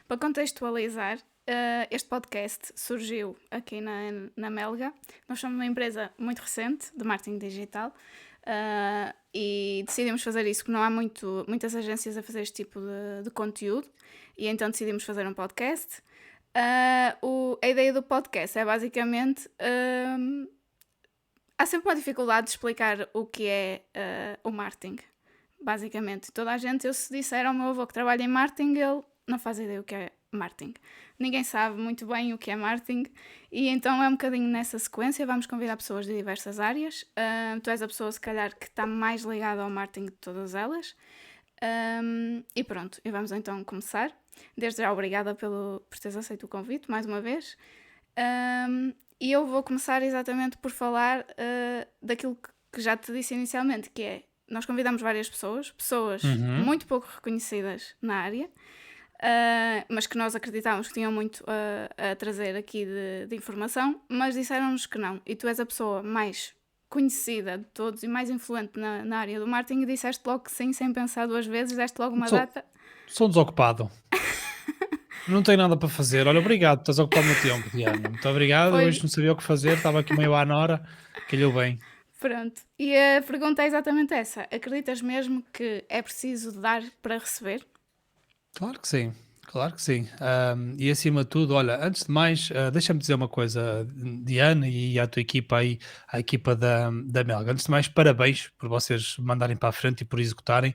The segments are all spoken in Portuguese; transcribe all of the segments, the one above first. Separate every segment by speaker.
Speaker 1: Para contextualizar, este podcast surgiu aqui na Melga. Nós somos uma empresa muito recente de marketing digital e decidimos fazer isso, porque não há muitas agências a fazer este tipo de conteúdo, e então decidimos fazer um podcast. A ideia do podcast é basicamente. Há sempre uma dificuldade de explicar o que é o marketing. Basicamente, toda a gente, eu se disser ao meu avô que trabalha em marketing, ele não faz ideia o que é marketing. Ninguém sabe muito bem o que é marketing, e então é um bocadinho nessa sequência. Vamos convidar pessoas de diversas áreas. Tu és a pessoa, se calhar, que está mais ligada ao marketing de todas elas. E pronto, e vamos então começar. Desde já, obrigada por teres aceito o convite, mais uma vez. E eu vou começar exatamente por falar daquilo que já te disse inicialmente, que é, nós convidamos várias pessoas
Speaker 2: Uhum.
Speaker 1: muito pouco reconhecidas na área, mas que nós acreditávamos que tinham muito a trazer aqui de informação, mas disseram-nos que não. E tu és a pessoa mais conhecida de todos e mais influente na área do marketing, e disseste logo que sim, sem pensar duas vezes, deste logo uma
Speaker 2: Sou
Speaker 1: data.
Speaker 2: sou um desocupado, não tenho nada para fazer. Olha, obrigado, estás a ocupar o meu tempo, Diana. Muito obrigado. Eu
Speaker 1: Foi,
Speaker 2: hoje não sabia o que fazer, estava aqui meio à nora, calhou bem.
Speaker 1: pronto. E a pergunta é exatamente essa: acreditas mesmo que é preciso dar para receber?
Speaker 2: Claro que sim, claro que sim. E acima de tudo, olha, antes de mais, deixa-me dizer uma coisa, Diana, e à tua equipa aí, à equipa da Melga. Antes de mais, parabéns por vocês mandarem para a frente e por executarem.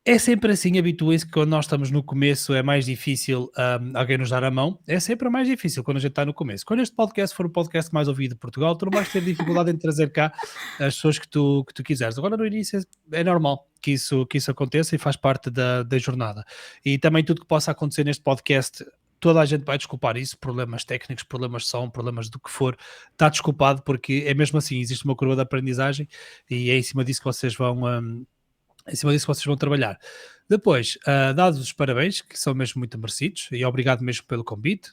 Speaker 2: É sempre assim, habituem-se que quando nós estamos no começo é mais difícil alguém nos dar a mão. É sempre mais difícil quando a gente está no começo. Quando este podcast for o podcast mais ouvido de Portugal, tu não vais ter dificuldade em trazer cá as pessoas que tu quiseres. Agora, no início, é normal que isso aconteça e faz parte da jornada. E também tudo que possa acontecer neste podcast, toda a gente vai desculpar isso, problemas técnicos, problemas de som, problemas do que for, está desculpado, porque é mesmo assim, existe uma curva de aprendizagem e é em cima disso que vocês vão, em cima disso vocês vão trabalhar. Depois, dados os parabéns, que são mesmo muito merecidos, e obrigado mesmo pelo convite.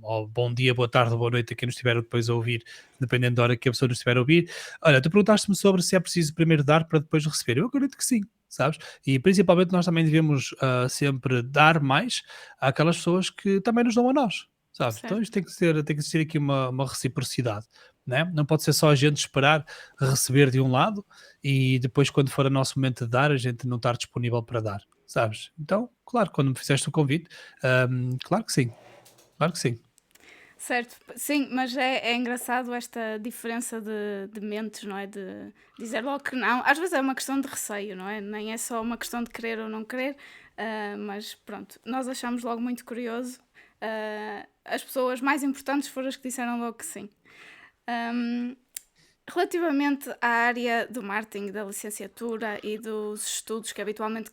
Speaker 2: Ou bom dia, boa tarde, boa noite a quem nos estiver depois a ouvir, dependendo da hora que a pessoa nos estiver a ouvir. Olha, tu perguntaste-me sobre se é preciso primeiro dar para depois receber. Eu acredito que sim, sabes? E principalmente nós também devemos sempre dar mais àquelas pessoas que também nos dão a nós, sabes? Então isto
Speaker 1: Certo.
Speaker 2: tem que existir aqui uma reciprocidade, né? Não pode ser só a gente esperar receber de um lado e depois quando for o nosso momento de dar, a gente não estar disponível para dar, sabes? Então, claro, quando me fizeste o convite, claro que sim, claro que sim.
Speaker 1: Certo, sim, mas é engraçado esta diferença de mentes, não é? De dizer logo que não. Às vezes é uma questão de receio, não é? Nem é só uma questão de querer ou não querer, mas pronto, nós achamos logo muito curioso. As pessoas mais importantes foram as que disseram logo que sim. Ahm, Relativamente à área do marketing, da licenciatura e dos estudos que habitualmente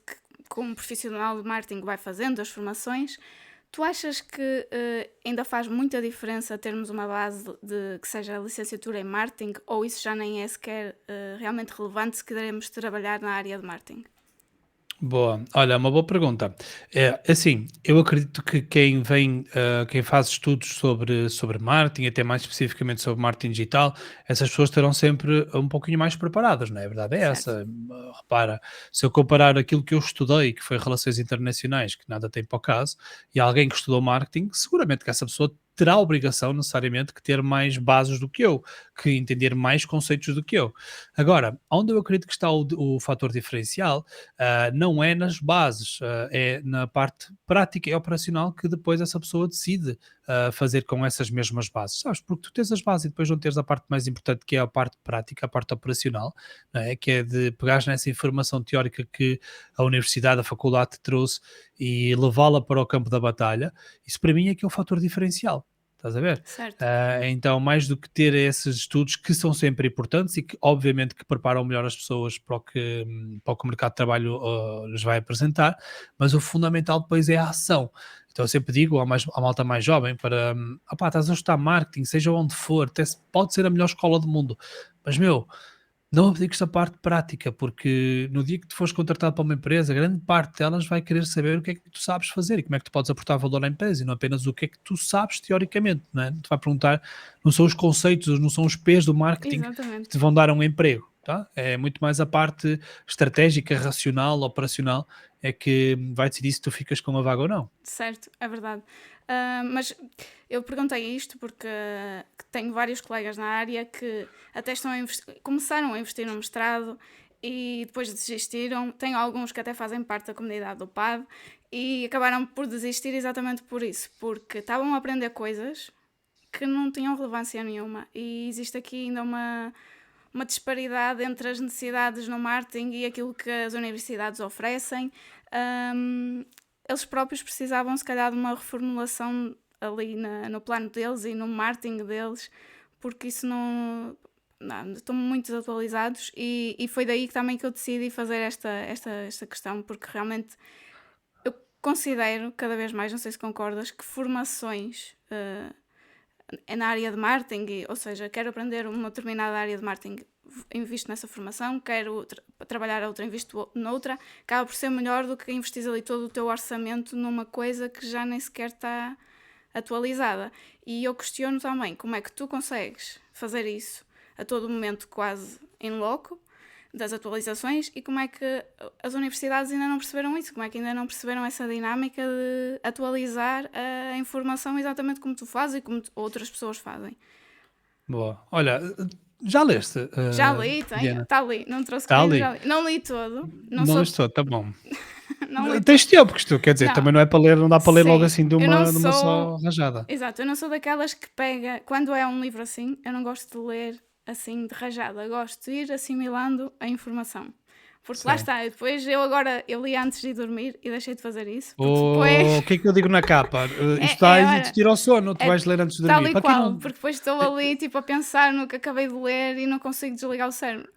Speaker 1: como profissional de marketing vai fazendo, as formações, tu achas que ainda faz muita diferença termos uma base que seja licenciatura em marketing, ou isso já nem é sequer realmente relevante se queremos trabalhar na área de marketing?
Speaker 2: Boa, olha, uma boa pergunta. É assim, eu acredito que quem vem, quem faz estudos sobre marketing, até mais especificamente sobre marketing digital, essas pessoas estarão sempre um pouquinho mais preparadas, não é? A verdade é
Speaker 1: Certo.
Speaker 2: essa. Repara, se eu comparar aquilo que eu estudei, que foi Relações Internacionais, que nada tem para o caso, e alguém que estudou marketing, seguramente que essa pessoa terá a obrigação necessariamente que ter mais bases do que eu, que entender mais conceitos do que eu. Agora, onde eu acredito que está o fator diferencial, não é nas bases, é na parte prática e operacional que depois essa pessoa decide fazer com essas mesmas bases, sabes? Porque tu tens as bases e depois não tens a parte mais importante, que é a parte prática, a parte operacional, não é? Que é de pegar nessa informação teórica que a universidade, a faculdade te trouxe e levá-la para o campo da batalha. Isso para mim é que é o fator diferencial. Estás a ver?
Speaker 1: Certo.
Speaker 2: Então, mais do que ter esses estudos que são sempre importantes e que, obviamente, que preparam melhor as pessoas para o que o mercado de trabalho lhes vai apresentar, mas o fundamental depois é a ação. Então, eu sempre digo à malta mais jovem para, opá, estás a estudar marketing, seja onde for, pode ser a melhor escola do mundo, mas, meu, não abdiques da parte prática, porque no dia que tu fores contratado para uma empresa, grande parte delas vai querer saber o que é que tu sabes fazer e como é que tu podes aportar valor à empresa e não apenas o que é que tu sabes teoricamente, não é? Não te vai perguntar, não são os conceitos, não são os P's do marketing que te
Speaker 1: Exatamente.
Speaker 2: vão dar um emprego. tá? É muito mais a parte estratégica, racional, operacional, é que vai decidir se tu ficas com a vaga ou não.
Speaker 1: Certo, é verdade. Mas eu perguntei isto porque tenho vários colegas na área que até começaram a investir no mestrado e depois desistiram. Tenho alguns que até fazem parte da comunidade do PAD e acabaram por desistir exatamente por isso, porque estavam a aprender coisas que não tinham relevância nenhuma e existe aqui ainda uma disparidade entre as necessidades no marketing e aquilo que as universidades oferecem. Um, Eles próprios precisavam, se calhar, de uma reformulação ali no plano deles e no marketing deles, porque isso não estão muito desatualizados e foi daí que também que eu decidi fazer esta questão, porque realmente eu considero cada vez mais, não sei se concordas, que formações é na área de marketing, ou seja, quero aprender uma determinada área de marketing, invisto nessa formação, quero trabalhar outra, invisto noutra, acaba por ser melhor do que investir ali todo o teu orçamento numa coisa que já nem sequer está atualizada. E eu questiono também como é que tu consegues fazer isso a todo momento quase em loco das atualizações e como é que as universidades ainda não perceberam isso, como é que ainda não perceberam essa dinâmica de atualizar a informação exatamente como tu fazes e como outras pessoas fazem.
Speaker 2: Boa. Olha, já leste,
Speaker 1: Já li, tenho,
Speaker 2: Diana?
Speaker 1: está ali, não trouxe
Speaker 2: Está
Speaker 1: comigo, já
Speaker 2: ali?
Speaker 1: li. Não li todo, não
Speaker 2: Não
Speaker 1: sou,
Speaker 2: leste todo, tá bom.
Speaker 1: não li,
Speaker 2: Tens tempo, porque isto quer dizer,
Speaker 1: não,
Speaker 2: também não é para ler, não dá para ler logo
Speaker 1: sim,
Speaker 2: assim de
Speaker 1: eu não
Speaker 2: uma
Speaker 1: sou,
Speaker 2: só rajada.
Speaker 1: exato, eu não sou daquelas que pega, quando é um livro assim, eu não gosto de ler assim de rajada, gosto de ir assimilando a informação. Porque lá
Speaker 2: Sim.
Speaker 1: está, eu li antes de ir dormir e deixei de fazer isso, porque depois
Speaker 2: O que é que eu digo na capa? Isto
Speaker 1: é,
Speaker 2: dá-te
Speaker 1: olha,
Speaker 2: tiro ao sono, tu
Speaker 1: é
Speaker 2: vais ler antes de
Speaker 1: tal
Speaker 2: dormir.
Speaker 1: e
Speaker 2: Para quem
Speaker 1: qual,
Speaker 2: não.
Speaker 1: porque depois estou ali tipo a pensar no que acabei de ler e não consigo desligar o cérebro.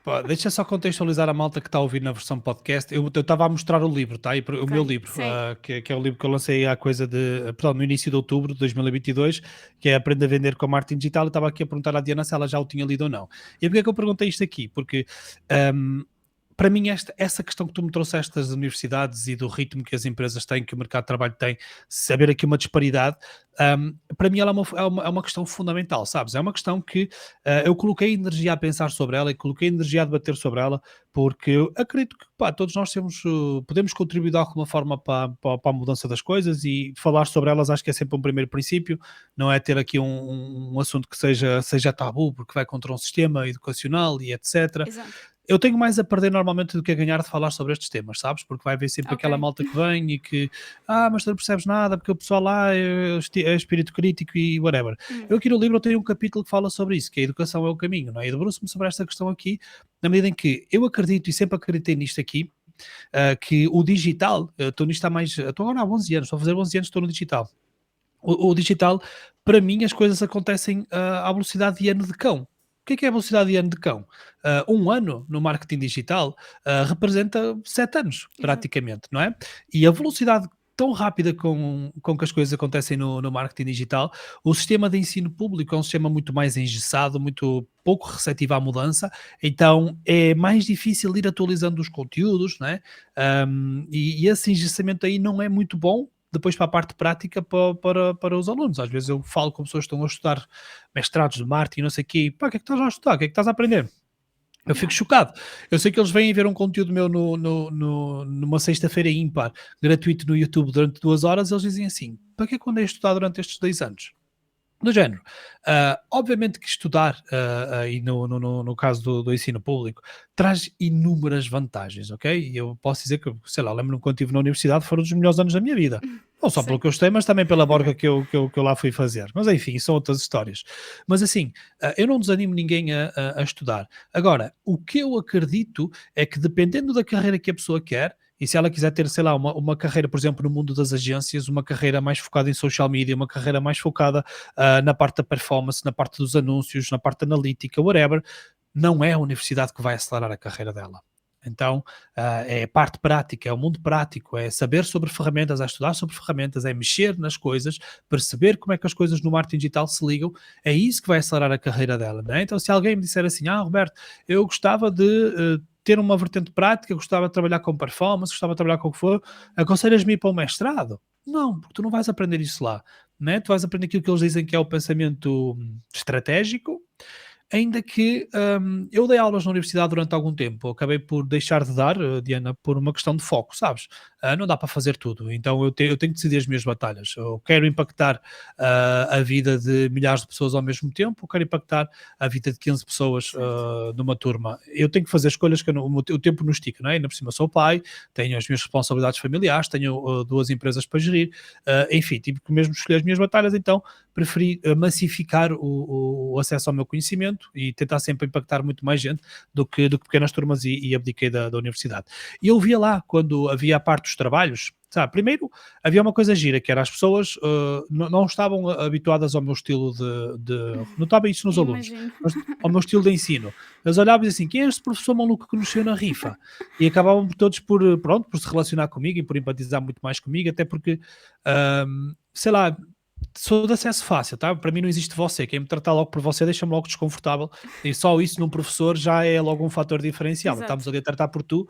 Speaker 2: Pá, deixa só contextualizar a malta que está a ouvir na versão podcast. Eu estava a mostrar o livro, tá? O
Speaker 1: Ok,
Speaker 2: meu livro,
Speaker 1: sim,
Speaker 2: que é o livro que eu lancei há coisa de, perdão, no início de outubro de 2022, que é Aprenda a Vender com Marketing Digital. Eu estava aqui a perguntar à Diana se ela já o tinha lido ou não. E porquê é que eu perguntei isto aqui? Porque ahm, para mim, essa questão que tu me trouxeste das universidades e do ritmo que as empresas têm, que o mercado de trabalho tem, saber aqui uma disparidade, para mim ela é uma questão fundamental, sabes? É uma questão que eu coloquei energia a pensar sobre ela e coloquei energia a debater sobre ela, porque eu acredito que pá, todos nós podemos contribuir de alguma forma para a mudança das coisas e falar sobre elas acho que é sempre um primeiro princípio, não é ter aqui um assunto que seja tabu, porque vai contra um sistema educacional e etc.
Speaker 1: exato.
Speaker 2: Eu tenho mais a perder normalmente do que a ganhar de falar sobre estes temas, sabes? Porque vai haver sempre
Speaker 1: Ok.
Speaker 2: aquela malta que vem e que, mas tu não percebes nada, porque o pessoal lá é espírito crítico e whatever.
Speaker 1: Hum,
Speaker 2: Eu aqui no livro eu tenho um capítulo que fala sobre isso, que a educação é o caminho, não é? E debruço-me sobre esta questão aqui, na medida em que eu acredito e sempre acreditei nisto aqui, que o digital, eu estou nisto há estou agora há 11 anos, estou a fazer 11 anos, estou no digital. O digital, para mim, as coisas acontecem à velocidade de ano de cão. O que é a velocidade de ano de cão? Um ano no marketing digital representa 7 anos,
Speaker 1: exato.
Speaker 2: praticamente, não é? E a velocidade tão rápida com que as coisas acontecem no marketing digital, o sistema de ensino público é um sistema muito mais engessado, muito pouco receptivo à mudança, então é mais difícil ir atualizando os conteúdos, não é? E esse engessamento aí não é muito bom depois para a parte prática para os alunos. Às vezes eu falo com pessoas que estão a estudar mestrados de marketing, não sei o quê, pá, o que é que estás a estudar? O que é que estás a aprender? Eu fico
Speaker 1: Yeah.
Speaker 2: chocado. Eu sei que eles vêm ver um conteúdo meu numa sexta-feira ímpar, gratuito no YouTube durante 2 horas, eles dizem assim, para que é que eu andei a estudar durante estes 2 anos? Do género. Obviamente que estudar, e no caso do ensino público, traz inúmeras vantagens, ok? E eu posso dizer que, sei lá, lembro-me quando estive na universidade, foram dos melhores anos da minha vida. Não só pelo
Speaker 1: Sim.
Speaker 2: que eu estudei, mas também pela borga que eu lá fui fazer. Mas enfim, são outras histórias. Mas assim, eu não desanimo ninguém a estudar. Agora, o que eu acredito é que dependendo da carreira que a pessoa quer, e se ela quiser ter, sei lá, uma carreira, por exemplo, no mundo das agências, uma carreira mais focada em social media, uma carreira mais focada na parte da performance, na parte dos anúncios, na parte analítica, whatever, não é a universidade que vai acelerar a carreira dela. Então, é a parte prática, é o mundo prático, é saber sobre ferramentas, é estudar sobre ferramentas, é mexer nas coisas, perceber como é que as coisas no marketing digital se ligam, é isso que vai acelerar a carreira dela. Não é? Então, se alguém me disser assim, Roberto, eu gostava de ter uma vertente prática, gostava de trabalhar com performance, gostava de trabalhar com o que for, aconselhas-me a ir para o mestrado? Não, porque tu não vais aprender isso lá. Né? Tu vais aprender aquilo que eles dizem que é o pensamento estratégico, Ainda que eu dei aulas na universidade durante algum tempo, acabei por deixar de dar, Diana, por uma questão de foco, sabes? Não dá para fazer tudo, então eu tenho que decidir as minhas batalhas. Eu quero impactar a vida de milhares de pessoas ao mesmo tempo, eu quero impactar a vida de 15 pessoas
Speaker 1: Certo.
Speaker 2: numa turma. Eu tenho que fazer escolhas que o tempo não estica, não é? Ainda por cima sou pai, tenho as minhas responsabilidades familiares, tenho duas empresas para gerir, enfim, tive que mesmo escolher as minhas batalhas, então preferi massificar o acesso ao meu conhecimento e tentar sempre impactar muito mais gente do que pequenas turmas e abdiquei da universidade. E eu via lá, quando havia a parte dos trabalhos, sabe, primeiro havia uma coisa gira, que era as pessoas não estavam habituadas ao meu estilo notava isso nos alunos,
Speaker 1: Imagino.
Speaker 2: mas ao meu estilo de ensino. Eles olhavam e diziam assim, quem é este professor maluco que nos saiu na rifa? E acabavam todos pronto, por se relacionar comigo e por empatizar muito mais comigo, até porque, sei lá, sou de acesso fácil, tá? Para mim não existe você. Quem me tratar logo por você deixa-me logo desconfortável. E só isso num professor já é logo um fator diferencial. Estamos
Speaker 1: Exato.
Speaker 2: ali a tratar por tu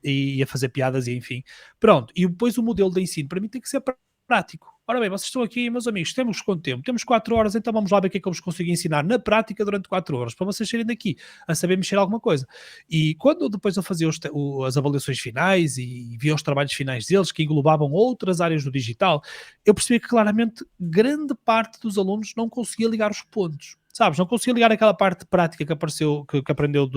Speaker 2: e a fazer piadas e enfim. Pronto. E depois o modelo de ensino para mim tem que ser prático. Ora bem, vocês estão aqui, meus amigos, temos quanto tempo? Temos 4 horas, então vamos lá ver o que é que eu vos consigo ensinar na prática durante 4 horas, para vocês saírem daqui a saber mexer alguma coisa. E quando depois eu fazia as avaliações finais e via os trabalhos finais deles, que englobavam outras áreas do digital, eu percebi que claramente grande parte dos alunos não conseguia ligar os pontos. Sabes, não conseguia ligar aquela parte prática que apareceu, que aprendeu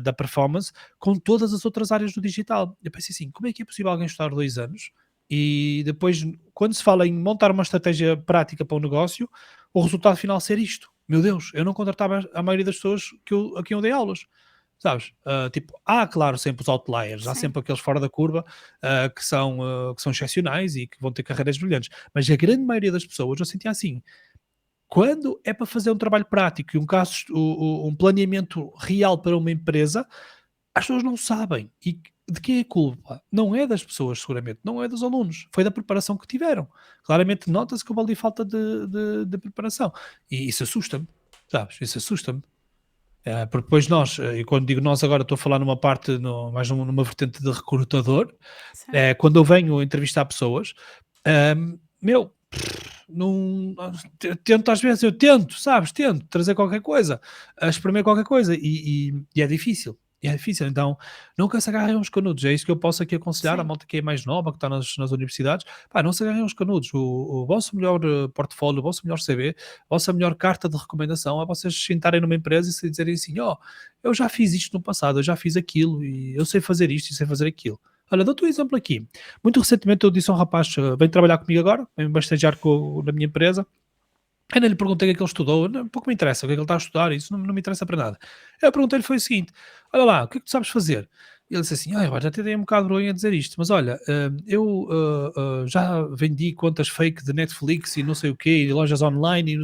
Speaker 2: da performance com todas as outras áreas do digital. Eu pensei assim, como é que é possível alguém estudar 2 anos e depois, quando se fala em montar uma estratégia prática para o negócio, o resultado final ser isto? Meu Deus, eu não contratava a maioria das pessoas a quem eu dei aulas. Sabes? Tipo, há, claro, sempre os outliers, há
Speaker 1: Sim.
Speaker 2: sempre aqueles fora da curva que são excepcionais e que vão ter carreiras brilhantes. Mas a grande maioria das pessoas eu sentia assim. Quando é para fazer um trabalho prático e um planeamento real para uma empresa, as pessoas não sabem. E de quem é a culpa? Não é das pessoas, seguramente, não é dos alunos, foi da preparação que tiveram. Claramente nota-se que houve ali falta de preparação. E isso assusta-me, sabes? Isso assusta-me. Porque depois nós, e quando digo nós agora estou a falar numa parte, mais numa vertente de recrutador,
Speaker 1: Certo.
Speaker 2: quando eu venho entrevistar pessoas, meu, não, tento às vezes, eu tento, sabes, tento trazer qualquer coisa, exprimir qualquer coisa e é difícil. E é difícil, então nunca se agarrem uns canudos. É isso que eu posso aqui aconselhar à
Speaker 1: Sim.
Speaker 2: malta que é mais nova, que está nas universidades. Pá, não se agarrem uns canudos. O vosso melhor portfólio, o vosso melhor CV, a vossa melhor carta de recomendação é vocês se sentarem numa empresa e se dizerem assim: ó, eu já fiz isto no passado, eu já fiz aquilo e eu sei fazer isto e sei fazer aquilo. Olha, dou-te um exemplo aqui. Muito recentemente eu disse a um rapaz: vem trabalhar comigo agora, vem estagiar na minha empresa. Ainda lhe perguntei o que é que ele estudou, pouco me interessa o que é que ele está a estudar, isso não me interessa para nada. Eu perguntei-lhe foi o seguinte: olha lá, o que é que tu sabes fazer? E ele disse assim: olha, já te dei um bocado de vergonha a dizer isto, mas olha, eu já vendi contas fake de Netflix e não sei o quê, e lojas online, e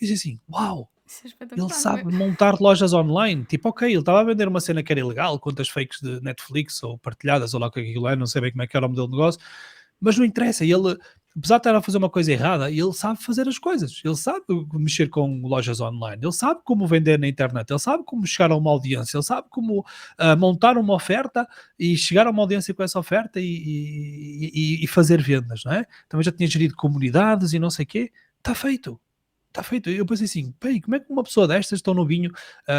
Speaker 2: disse assim: uau,
Speaker 1: Isso é
Speaker 2: ele
Speaker 1: espetacular
Speaker 2: sabe
Speaker 1: mesmo.
Speaker 2: montar lojas online. Tipo, ok, ele estava a vender uma cena que era ilegal, contas fakes de Netflix ou partilhadas, ou lá o que aquilo é, não sei bem como é que era o modelo de negócio, mas não interessa. Ele, apesar de estar a fazer uma coisa errada, ele sabe fazer as coisas. Ele sabe mexer com lojas online, ele sabe como vender na internet, ele sabe como chegar a uma audiência, ele sabe como montar uma oferta e chegar a uma audiência com essa oferta e fazer vendas, não é? Também já tinha gerido comunidades e não sei o quê. Está feito. Está feito. Eu pensei assim: "Bem, como é que uma pessoa destas, tão novinho,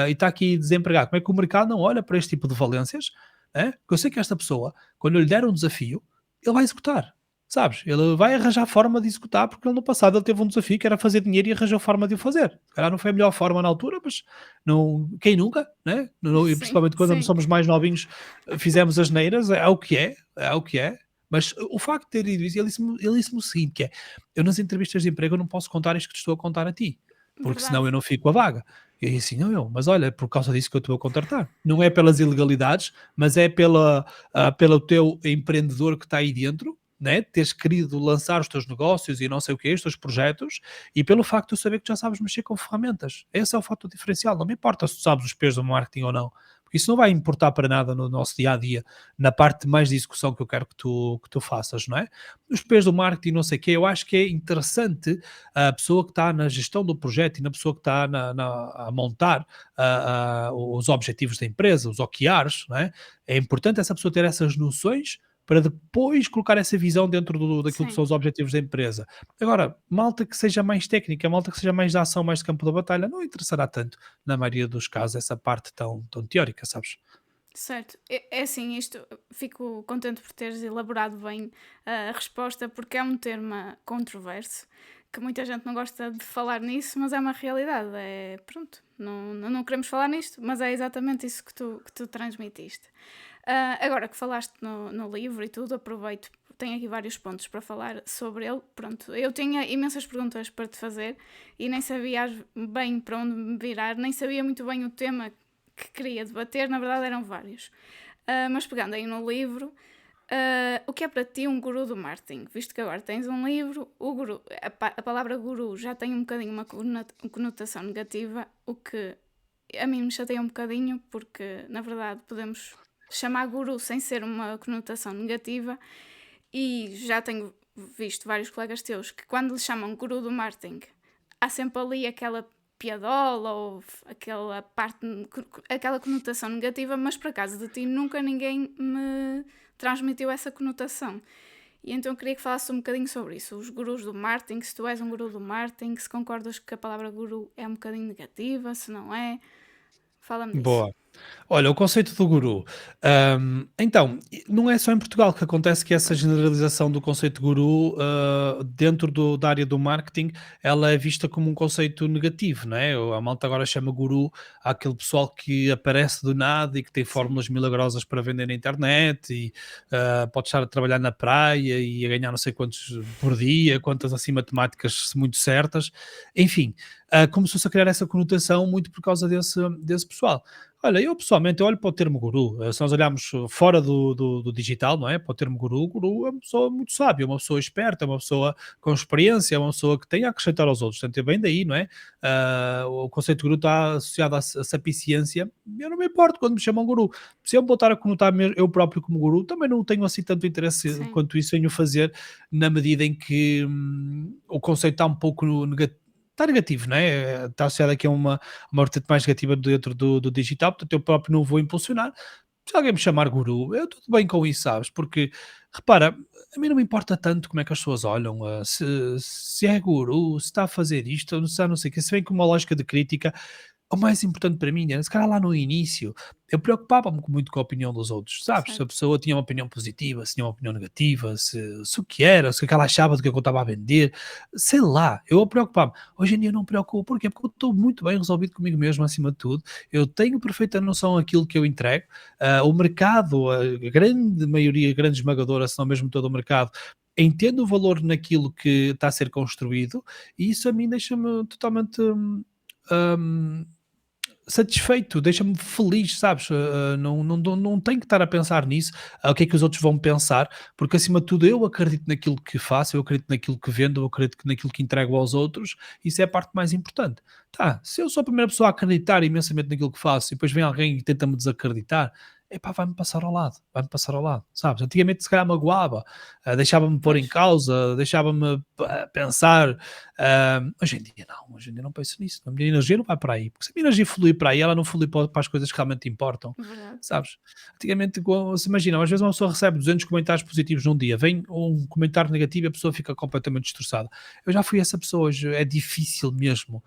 Speaker 2: e está aqui desempregado, como é que o mercado não olha para este tipo de valências?" Porque eu sei que esta pessoa, quando eu lhe der um desafio, ele vai executar, sabes? Ele vai arranjar forma de executar, porque ele no passado ele teve um desafio que era fazer dinheiro e arranjou forma de o fazer. Se calhar não foi a melhor forma na altura, mas não, quem nunca, né? E
Speaker 1: Sim,
Speaker 2: principalmente quando
Speaker 1: sim.
Speaker 2: somos mais novinhos, fizemos as neiras, é o que é, é o que é. Mas o facto de ter ido isso, ele disse-me o seguinte, que é: eu nas entrevistas de emprego eu não posso contar isto que te estou a contar a ti, porque senão
Speaker 1: Verdade.
Speaker 2: eu não fico com a vaga. E aí assim, não, mas olha, é por causa disso que eu estou a contratar. Não é pelas ilegalidades, mas é pelo teu empreendedor que está aí dentro, né? Teres querido lançar os teus negócios e não sei o que, os teus projetos, e pelo facto de eu saber que já sabes mexer com ferramentas. Esse é o fator diferencial. Não me importa se tu sabes os pesos do marketing ou não, porque isso não vai importar para nada no nosso dia a dia, na parte mais de execução que eu quero que tu faças, não é? Os pesos do marketing, não sei o que, eu acho que é interessante a pessoa que está na gestão do projeto e na pessoa que está a montar os objetivos da empresa, os OKRs, não é? É importante essa pessoa ter essas noções para depois colocar essa visão dentro daquilo que
Speaker 1: sim.
Speaker 2: são os objetivos da empresa. Agora, malta que seja mais técnica, malta que seja mais da ação, mais de campo da batalha, não interessará tanto, na maioria dos casos, essa parte tão teórica, sabes?
Speaker 1: Certo. É assim, isto fico contente por teres elaborado bem a resposta, porque é um tema controverso, que muita gente não gosta de falar nisso, mas é uma realidade. É, pronto, não queremos falar nisto, mas é exatamente isso que tu transmitiste. Agora que falaste no livro e tudo, aproveito, tenho aqui vários pontos para falar sobre ele. Pronto, eu tinha imensas perguntas para te fazer e nem sabia bem para onde me virar, nem sabia muito bem o tema que queria debater, na verdade eram vários. Mas pegando aí no livro, o que é para ti um guru do marketing? Visto que agora tens um livro, o guru, a palavra guru já tem um bocadinho uma conotação negativa, o que a mim me chateia um bocadinho, porque na verdade podemos chamar guru sem ser uma conotação negativa, e já tenho visto vários colegas teus que quando lhe chamam guru do marketing há sempre ali aquela piadola ou aquela parte, aquela conotação negativa, mas por acaso de ti nunca ninguém me transmitiu essa conotação. E então eu queria que falasses um bocadinho sobre isso, os gurus do marketing, se tu és um guru do marketing, se concordas que a palavra guru é um bocadinho negativa, se não é, fala-me disso.
Speaker 2: Boa. Olha, o conceito do guru. Então, não é só em Portugal que acontece que essa generalização do conceito guru, dentro da área do marketing, ela é vista como um conceito negativo, não é? A malta agora chama guru àquele pessoal que aparece do nada e que tem
Speaker 1: Sim,
Speaker 2: fórmulas milagrosas para vender na internet e pode estar a trabalhar na praia e a ganhar não sei quantos por dia, quantas assim matemáticas muito certas. Enfim, começou-se a criar essa conotação muito por causa desse pessoal. Olha, eu pessoalmente eu olho para o termo guru, se nós olharmos fora do digital, não é? Para o termo guru, o guru é uma pessoa muito sábia, uma pessoa esperta, uma pessoa com experiência, uma pessoa que tem a acrescentar aos outros. Portanto, é bem daí, não é? O conceito de guru está associado à sapiciência. Eu não me importo quando me chamam guru. Se eu me voltar a conotar eu próprio como guru, também não tenho assim tanto interesse
Speaker 1: sim,
Speaker 2: quanto isso em o fazer, na medida em que o conceito está um pouco negativo. Está negativo, não é? Está associado aqui a uma vertente mais negativa dentro do digital, portanto eu próprio não vou impulsionar. Se alguém me chamar guru, eu tudo bem com isso, sabes? Porque, repara, a mim não me importa tanto como é que as pessoas olham, se é guru, se está a fazer isto, se está não sei o que, se vem com uma lógica de crítica, o mais importante para mim era, se calhar lá no início, eu preocupava-me muito com a opinião dos outros, sabes? Se a
Speaker 1: certo.
Speaker 2: pessoa tinha uma opinião positiva, se tinha uma opinião negativa, se o que era, se o que ela achava do que eu estava a vender, sei lá, eu preocupava-me. Hoje em dia não me preocupo, porquê? Porque eu estou muito bem resolvido comigo mesmo, acima de tudo. Eu tenho perfeita noção daquilo que eu entrego. O mercado, a grande maioria, a grande esmagadora, se não mesmo todo o mercado, entende o valor naquilo que está a ser construído e isso a mim deixa-me totalmente hum, satisfeito, deixa-me feliz, sabes? Não tenho que estar a pensar nisso, o que é que os outros vão pensar, porque acima de tudo eu acredito naquilo que faço, eu acredito naquilo que vendo, eu acredito naquilo que entrego aos outros, isso é a parte mais importante. Tá, se eu sou a primeira pessoa a acreditar imensamente naquilo que faço e depois vem alguém e tenta-me desacreditar, epá, vai-me passar ao lado, sabes? Antigamente se calhar magoava, deixava-me pôr em
Speaker 1: Pois,
Speaker 2: causa, deixava-me pensar. Hoje em dia não, hoje em dia não penso nisso. A minha energia não vai para aí, porque se a minha energia fluir para aí, ela não flui para as coisas que realmente importam,
Speaker 1: verdade.
Speaker 2: sabes? Antigamente, se imagina, às vezes uma pessoa recebe 200 comentários positivos num dia, vem um comentário negativo e a pessoa fica completamente destroçada. Eu já fui essa pessoa, hoje é difícil mesmo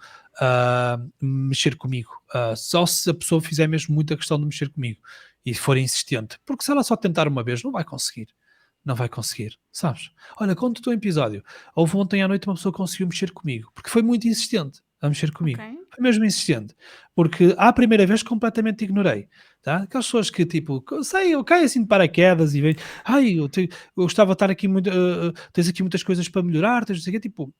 Speaker 2: mexer comigo, só se a pessoa fizer mesmo muita questão de mexer comigo e for insistente, porque se ela só tentar uma vez, não vai conseguir. Não vai conseguir, sabes? Olha, conto-te um episódio. Houve ontem à noite uma pessoa que conseguiu mexer comigo, porque foi muito insistente a mexer
Speaker 1: Ok,
Speaker 2: comigo. Foi mesmo insistente. Porque à primeira vez completamente ignorei. Tá? Aquelas pessoas que tipo, sei, eu caio assim de paraquedas e vem, ai, eu gostava de estar aqui muito, tens aqui muitas coisas para melhorar, tens não sei o quê, tipo,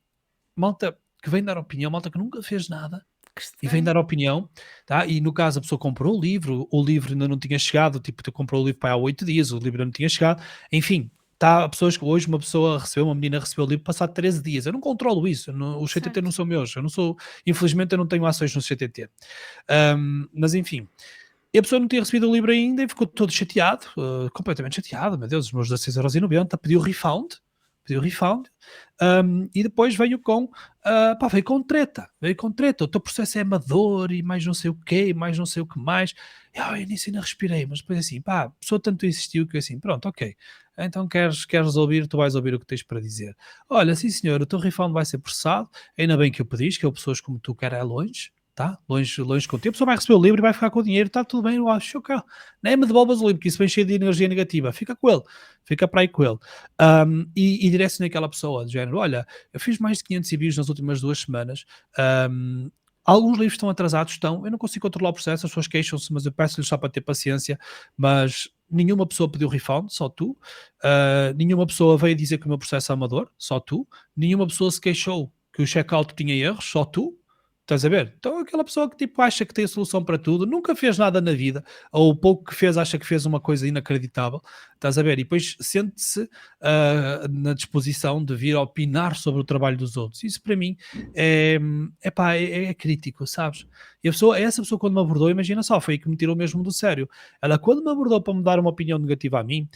Speaker 2: malta que vem dar opinião, malta que nunca fez nada
Speaker 1: que
Speaker 2: e vem
Speaker 1: estranho.
Speaker 2: dar opinião, tá? E no caso a pessoa comprou o livro ainda não tinha chegado, tipo, tu comprou o livro para há 8 dias, o livro ainda não tinha chegado, enfim, tá, pessoas que hoje uma menina recebeu o livro passado 13 dias, eu não controlo isso, os CTT não
Speaker 1: Certo.
Speaker 2: são meus, eu não sou, infelizmente eu não tenho ações no CTT. Mas enfim, e a pessoa não tinha recebido o livro ainda e ficou todo chateado, completamente chateado, meu Deus, os meus 16,90€, pediu refund, e depois veio com treta, o teu processo é amador e mais não sei o quê, mais não sei o que mais. E, eu nisso ainda respirei, mas depois assim, pá, a pessoa tanto insistiu que eu assim, pronto, ok, Então queres ouvir, tu vais ouvir o que tens para dizer. Olha, sim senhor, o teu refund vai ser processado, ainda bem que eu pedis, que eu pessoas como tu quero é longe, tá? Longe, longe contigo. A pessoa vai receber o livro e vai ficar com o dinheiro, está tudo bem, eu acho que nem me devolvas o livro, que isso vem cheio de energia negativa. Fica com ele, fica para aí com ele. E direcionei aquela pessoa, do género, olha, eu fiz mais de 500 envios nas últimas 2 semanas, um, alguns livros estão atrasados, eu não consigo controlar o processo, as pessoas queixam-se, mas eu peço-lhes só para ter paciência, mas nenhuma pessoa pediu refund, só tu. Nenhuma pessoa veio dizer que o meu processo é amador, só tu. Nenhuma pessoa se queixou que o checkout tinha erros, só tu. Estás a ver? Então aquela pessoa que tipo acha que tem a solução para tudo, nunca fez nada na vida, ou o pouco que fez acha que fez uma coisa inacreditável, estás a ver? E depois sente-se na disposição de vir opinar sobre o trabalho dos outros. Isso para mim é crítico, sabes? E essa pessoa quando me abordou, imagina só, foi aí que me tirou mesmo do sério. Ela quando me abordou para me dar uma opinião negativa a mim,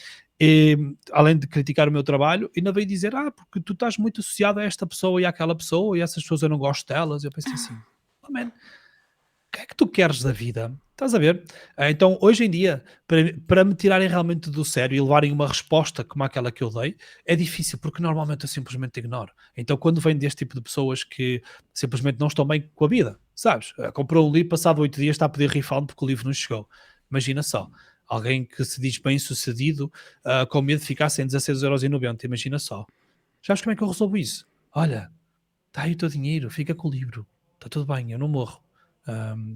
Speaker 2: além de criticar o meu trabalho, ainda veio dizer, porque tu estás muito associado a esta pessoa e àquela pessoa e essas pessoas eu não gosto delas. Eu pensei assim, oh man, o que é que tu queres da vida? Estás a ver? Então, hoje em dia, para me tirarem realmente do sério e levarem uma resposta como aquela que eu dei, é difícil, porque normalmente eu simplesmente ignoro. Então, quando vem deste tipo de pessoas que simplesmente não estão bem com a vida, sabes? Comprou um livro, passado 8 dias está a pedir refund porque o livro não chegou. Imagina só, alguém que se diz bem sucedido, com medo de ficar sem 16,90€, imagina só. Sabes como é que eu resolvo isso? Olha, está aí o teu dinheiro, fica com o livro, está tudo bem, eu não morro.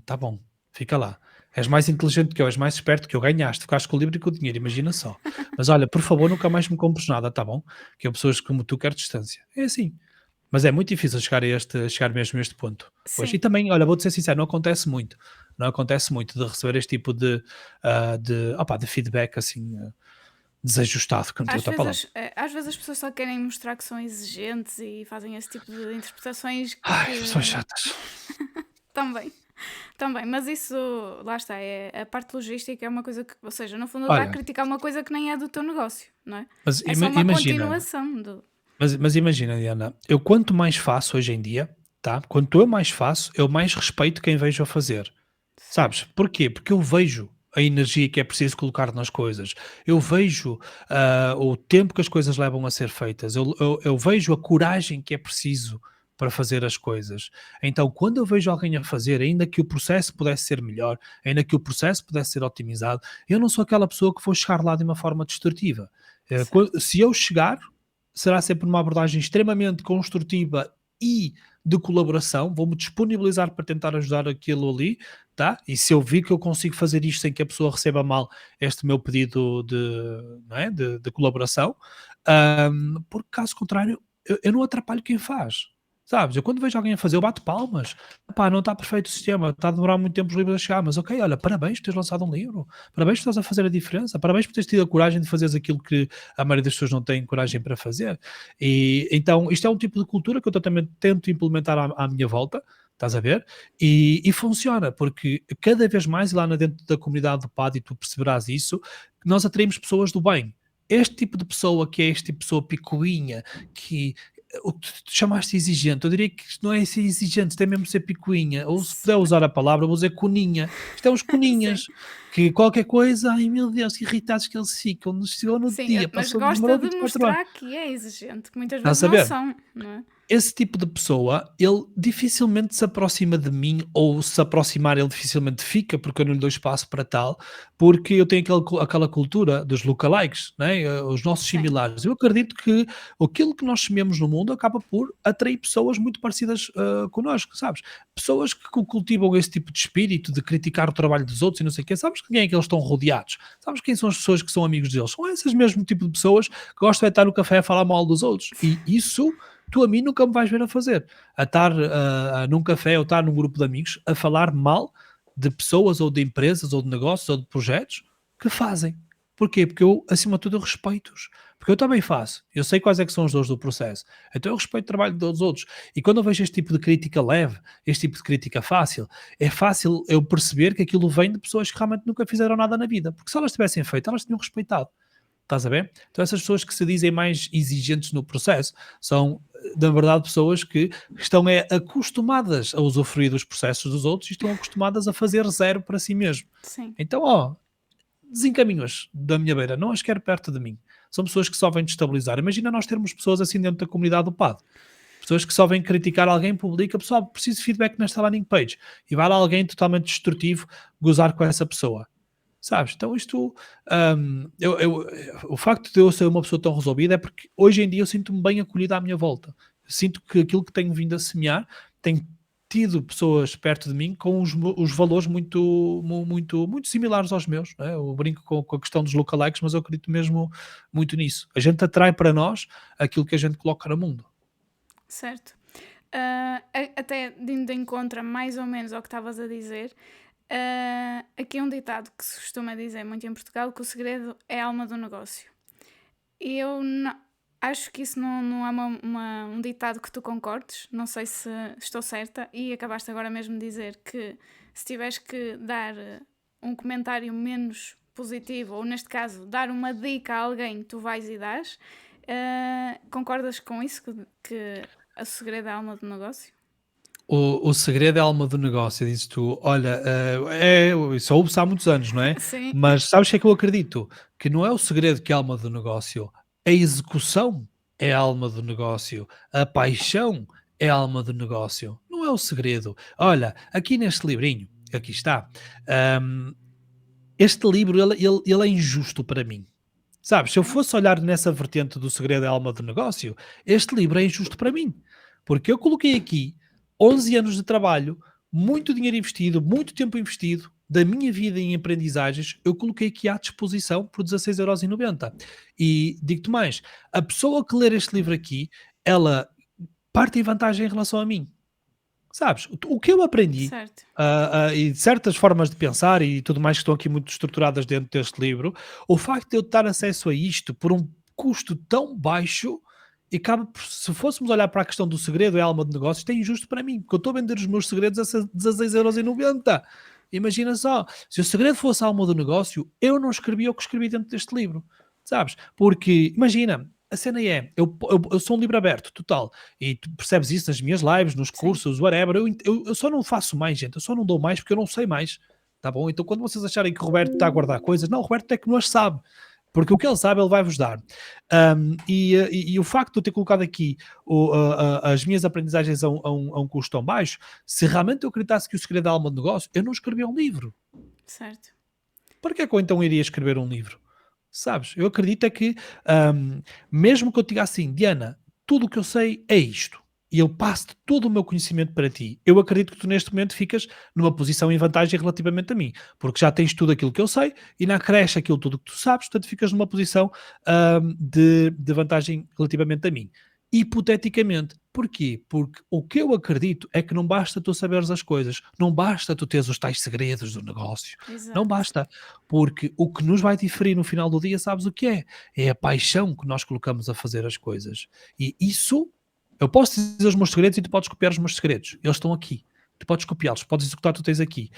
Speaker 2: Tá bom, fica lá. És mais inteligente que eu, és mais esperto que eu, ganhaste, ficaste com o livro e com o dinheiro, imagina só. Mas olha, por favor, nunca mais me compres nada, tá bom? Que eu pessoas como tu quero distância. É assim. Mas é muito difícil chegar mesmo a este ponto. Pois, e
Speaker 1: Sim.
Speaker 2: também, olha, vou-te ser sincero, não acontece muito. Não acontece muito de receber este tipo de feedback assim desajustado, que não tem outra palavra.
Speaker 1: Às vezes as pessoas só querem mostrar que são exigentes e fazem esse tipo de interpretações
Speaker 2: Ai,
Speaker 1: que
Speaker 2: pessoas chatas.
Speaker 1: também, também, mas isso lá está, é a parte logística é uma coisa que, ou seja, no fundo está a
Speaker 2: Olha,
Speaker 1: criticar uma coisa que nem é do teu negócio, não é?
Speaker 2: mas
Speaker 1: É só uma
Speaker 2: imagina,
Speaker 1: continuação do.
Speaker 2: mas imagina, Diana, eu quanto mais faço hoje em dia, tá? Quanto eu mais faço, eu mais respeito quem vejo a fazer.
Speaker 1: Certo,
Speaker 2: Sabes? Porquê? Porque eu vejo a energia que é preciso colocar nas coisas. Eu vejo o tempo que as coisas levam a ser feitas. Eu vejo a coragem que é preciso para fazer as coisas. Então, quando eu vejo alguém a fazer, ainda que o processo pudesse ser melhor, ainda que o processo pudesse ser otimizado, eu não sou aquela pessoa que vou chegar lá de uma forma destrutiva.
Speaker 1: certo.
Speaker 2: Se eu chegar, será sempre uma abordagem extremamente construtiva e de colaboração, vou-me disponibilizar para tentar ajudar aquilo ali, tá? E se eu vir que eu consigo fazer isto sem que a pessoa receba mal este meu pedido não é? de colaboração, porque caso contrário, eu não atrapalho quem faz. Sabes? Eu quando vejo alguém a fazer, eu bato palmas. Epá, não está perfeito o sistema, está a demorar muito tempo os livros a chegar, mas ok, olha, parabéns por teres lançado um livro, parabéns por estás a fazer a diferença, parabéns por teres tido a coragem de fazeres aquilo que a maioria das pessoas não tem coragem para fazer. E então, isto é um tipo de cultura que eu também tento implementar à minha volta, estás a ver? E funciona, porque cada vez mais, e lá dentro da comunidade do PAD, e tu perceberás isso, que nós atraímos pessoas do bem. Este tipo de pessoa, que é este tipo de pessoa picuinha, que o que tu chamaste exigente, eu diria que isto não é ser exigente, isto é mesmo ser picuinha, ou se puder usar a palavra, vou dizer coninha. Isto é uns
Speaker 1: Sim,
Speaker 2: coninhas, que qualquer coisa, ai meu Deus, que irritados que eles ficam, chegou no
Speaker 1: sim,
Speaker 2: dia,
Speaker 1: mas
Speaker 2: passou,
Speaker 1: gosta
Speaker 2: demorou
Speaker 1: de
Speaker 2: 24 horas.
Speaker 1: mostrar que é exigente, que muitas vezes
Speaker 2: Estás a
Speaker 1: não
Speaker 2: saber?
Speaker 1: são, não é?
Speaker 2: Esse tipo de pessoa, ele dificilmente se aproxima de mim, ou se aproximar ele dificilmente fica, porque eu não lhe dou espaço para tal, porque eu tenho aquela cultura dos lookalikes, né? Os nossos
Speaker 1: Sim,
Speaker 2: similares. Eu acredito que aquilo que nós sememos no mundo acaba por atrair pessoas muito parecidas connosco, sabes? Pessoas que cultivam esse tipo de espírito de criticar o trabalho dos outros e não sei o quê. Sabes quem é que eles estão rodeados? Sabes quem são as pessoas que são amigos deles? São essas mesmo tipo de pessoas que gostam de estar no café a falar mal dos outros. E isso tu a mim nunca me vais ver a fazer. A estar num café ou estar num grupo de amigos a falar mal de pessoas ou de empresas ou de negócios ou de projetos que fazem. Porquê? Porque eu, acima de tudo, eu respeito-os. Porque eu também faço. Eu sei quais é que são as dores do processo. Então eu respeito o trabalho dos outros. E quando eu vejo este tipo de crítica leve, este tipo de crítica fácil, é fácil eu perceber que aquilo vem de pessoas que realmente nunca fizeram nada na vida. Porque se elas tivessem feito, elas tinham respeitado. Estás a ver? Então essas pessoas que se dizem mais exigentes no processo são, na verdade, pessoas que estão acostumadas a usufruir dos processos dos outros e estão acostumadas a fazer zero para si mesmo.
Speaker 1: sim.
Speaker 2: Então, desencaminho-as da minha beira, não as quero perto de mim. São pessoas que só vêm destabilizar. Imagina nós termos pessoas assim dentro da comunidade do PAD. Pessoas que só vêm criticar alguém, publica, pessoal, preciso de feedback nesta landing page. E vai lá alguém totalmente destrutivo gozar com essa pessoa. Sabes? Então isto, o facto de eu ser uma pessoa tão resolvida é porque hoje em dia eu sinto-me bem acolhido à minha volta. Eu sinto que aquilo que tenho vindo a semear tem tido pessoas perto de mim com os valores muito similares aos meus. Não é? Eu brinco com a questão dos lookalikes, mas eu acredito mesmo muito nisso. A gente atrai para nós aquilo que a gente coloca no mundo.
Speaker 1: Certo. Até indo de encontro mais ou menos ao que estavas a dizer, aqui é um ditado que se costuma dizer muito em Portugal, que o segredo é a alma do negócio. E eu acho que isso não é um ditado que tu concordes, não sei se estou certa, e acabaste agora mesmo de dizer que se tiveres que dar um comentário menos positivo, ou neste caso, dar uma dica a alguém, tu vais e dás. Concordas com isso? Que o segredo é a alma do negócio?
Speaker 2: O segredo é a alma do negócio, dizes tu. Olha, isso ouve-se há muitos anos, não é?
Speaker 1: Sim,
Speaker 2: Mas sabes o que é que eu acredito? Que não é o segredo que é a alma do negócio, a execução é a alma do negócio, a paixão é a alma do negócio, não é o segredo. Olha, aqui neste livrinho, aqui está, hum, este livro ele é injusto para mim. Sabes, se eu
Speaker 1: ok,
Speaker 2: fosse olhar nessa vertente do segredo é a alma do negócio, este livro é injusto para mim. Porque eu coloquei aqui 11 anos de trabalho, muito dinheiro investido, muito tempo investido, da minha vida em aprendizagens, eu coloquei aqui à disposição por 16,90€. E digo-te mais, a pessoa que ler este livro aqui, ela parte em vantagem em relação a mim. Sabes, o que eu aprendi,
Speaker 1: certo,
Speaker 2: e certas formas de pensar e tudo mais que estão aqui muito estruturadas dentro deste livro, o facto de eu ter acesso a isto por um custo tão baixo, e acaba por, se fôssemos olhar para a questão do segredo é a alma de negócios, isto é injusto para mim, porque eu estou a vender os meus segredos a 16,90€. Imagina só, se o segredo fosse a alma do negócio, eu não escrevia o que escrevi dentro deste livro, sabes? Porque, imagina, a cena é, eu sou um livro aberto, total, e tu percebes isso nas minhas lives, nos
Speaker 1: sim.
Speaker 2: cursos, whatever. Eu só não faço mais, gente. Eu só não dou mais porque eu não sei mais. Tá bom? Então, quando vocês acharem que o Roberto está a guardar coisas, não, o Roberto é que não as sabe. Porque o que ele sabe, ele vai-vos dar. E o facto de eu ter colocado aqui as minhas aprendizagens a um custo tão baixo, se realmente eu acreditasse que o segredo da alma do negócio, eu não escrevia um livro.
Speaker 1: Certo.
Speaker 2: Para que é que eu então iria escrever um livro? Sabes? Eu acredito é que, mesmo que eu diga assim, Diana, tudo o que eu sei é isto, e eu passo todo o meu conhecimento para ti, eu acredito que tu neste momento ficas numa posição em vantagem relativamente a mim, porque já tens tudo aquilo que eu sei e não acresce aquilo tudo que tu sabes, portanto ficas numa posição de vantagem relativamente a mim. Hipoteticamente. Porquê? Porque o que eu acredito é que não basta tu saberes as coisas, não basta tu teres os tais segredos do negócio, não
Speaker 1: Exato.
Speaker 2: basta. Porque o que nos vai diferir no final do dia, sabes o que é? É a paixão que nós colocamos a fazer as coisas. E isso, eu posso dizer os meus segredos e tu podes copiar os meus segredos. Eles estão aqui. Tu podes copiá-los, podes executar, tu tens aqui.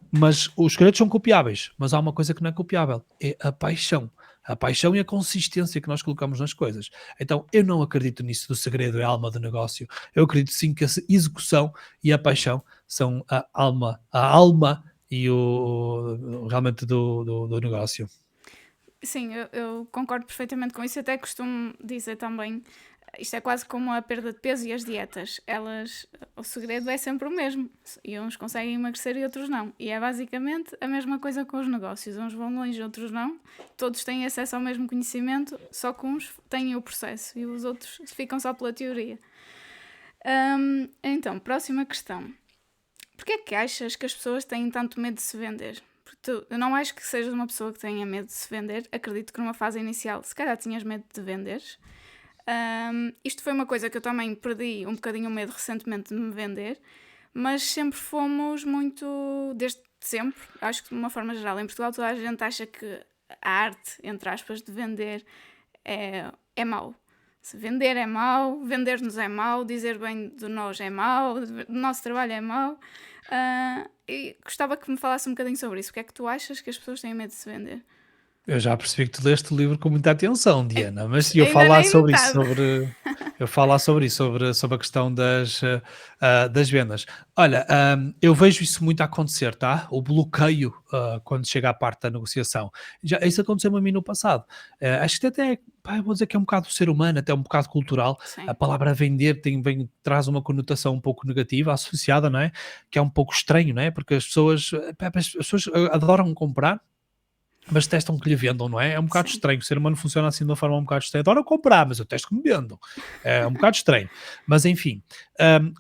Speaker 2: Mas os segredos são copiáveis, mas há uma coisa que não é copiável, é a paixão. A paixão e a consistência que nós colocamos nas coisas. Então, eu não acredito nisso do segredo é a alma do negócio. Eu acredito sim que a execução e a paixão são a alma e realmente do negócio.
Speaker 1: Sim, eu concordo perfeitamente com isso. Até costumo dizer também, isto é quase como a perda de peso e as dietas. O segredo é sempre o mesmo. E uns conseguem emagrecer e outros não. E é basicamente a mesma coisa com os negócios. Uns vão longe, outros não. Todos têm acesso ao mesmo conhecimento, só que uns têm o processo e os outros ficam só pela teoria. Então, próxima questão. Porquê é que achas que as pessoas têm tanto medo de se vender? Porque eu não acho que sejas uma pessoa que tenha medo de se vender. Acredito que numa fase inicial, se calhar tinhas medo de venderes. Isto foi uma coisa que eu também perdi um bocadinho o medo recentemente de me vender, mas sempre fomos muito, desde sempre, acho que de uma forma geral, em Portugal toda a gente acha que a arte, entre aspas, de vender é mau. Se vender é mau, vender-nos é mau, dizer bem de nós é mau, do nosso trabalho é mau. E gostava que me falasse um bocadinho sobre isso. O que é que tu achas que as pessoas têm medo de se vender?
Speaker 2: Eu já percebi que tu leste o livro com muita atenção, Diana, mas se eu
Speaker 1: Ainda
Speaker 2: falar
Speaker 1: nem
Speaker 2: sobre isso,
Speaker 1: metade.
Speaker 2: eu falo lá sobre isso, sobre a questão das vendas. Olha, eu vejo isso muito a acontecer, tá? O bloqueio quando chega à parte da negociação. Isso aconteceu a mim no passado. Acho que até, pá, eu vou dizer que é um bocado do ser humano, até um bocado cultural. A
Speaker 1: Sim,
Speaker 2: palavra vender traz uma conotação um pouco negativa associada, não é? Que é um pouco estranho, não é? Porque as pessoas adoram comprar, mas testam que lhe vendam, não é? É um bocado
Speaker 1: sim.
Speaker 2: estranho. O ser humano funciona assim de uma forma um bocado estranha. Adoro comprar, mas eu testo que me vendam. É um bocado estranho. Mas enfim,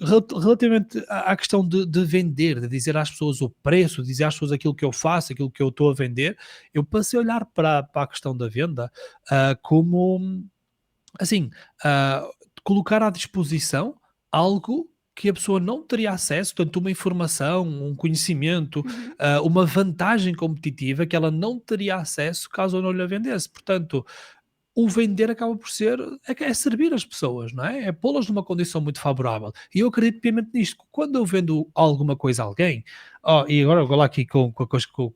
Speaker 2: relativamente à questão de vender, de dizer às pessoas o preço, de dizer às pessoas aquilo que eu faço, aquilo que eu estou a vender, eu passei a olhar para a questão da venda como assim, ah, colocar à disposição algo que a pessoa não teria acesso, tanto uma informação, um conhecimento,
Speaker 1: Uhum.
Speaker 2: uma vantagem competitiva que ela não teria acesso caso eu não lhe a vendesse. Portanto, o vender acaba por ser é servir as pessoas, não é? É pô-las numa condição muito favorável. E eu acredito piamente nisto. Quando eu vendo alguma coisa a alguém, e agora eu vou lá aqui com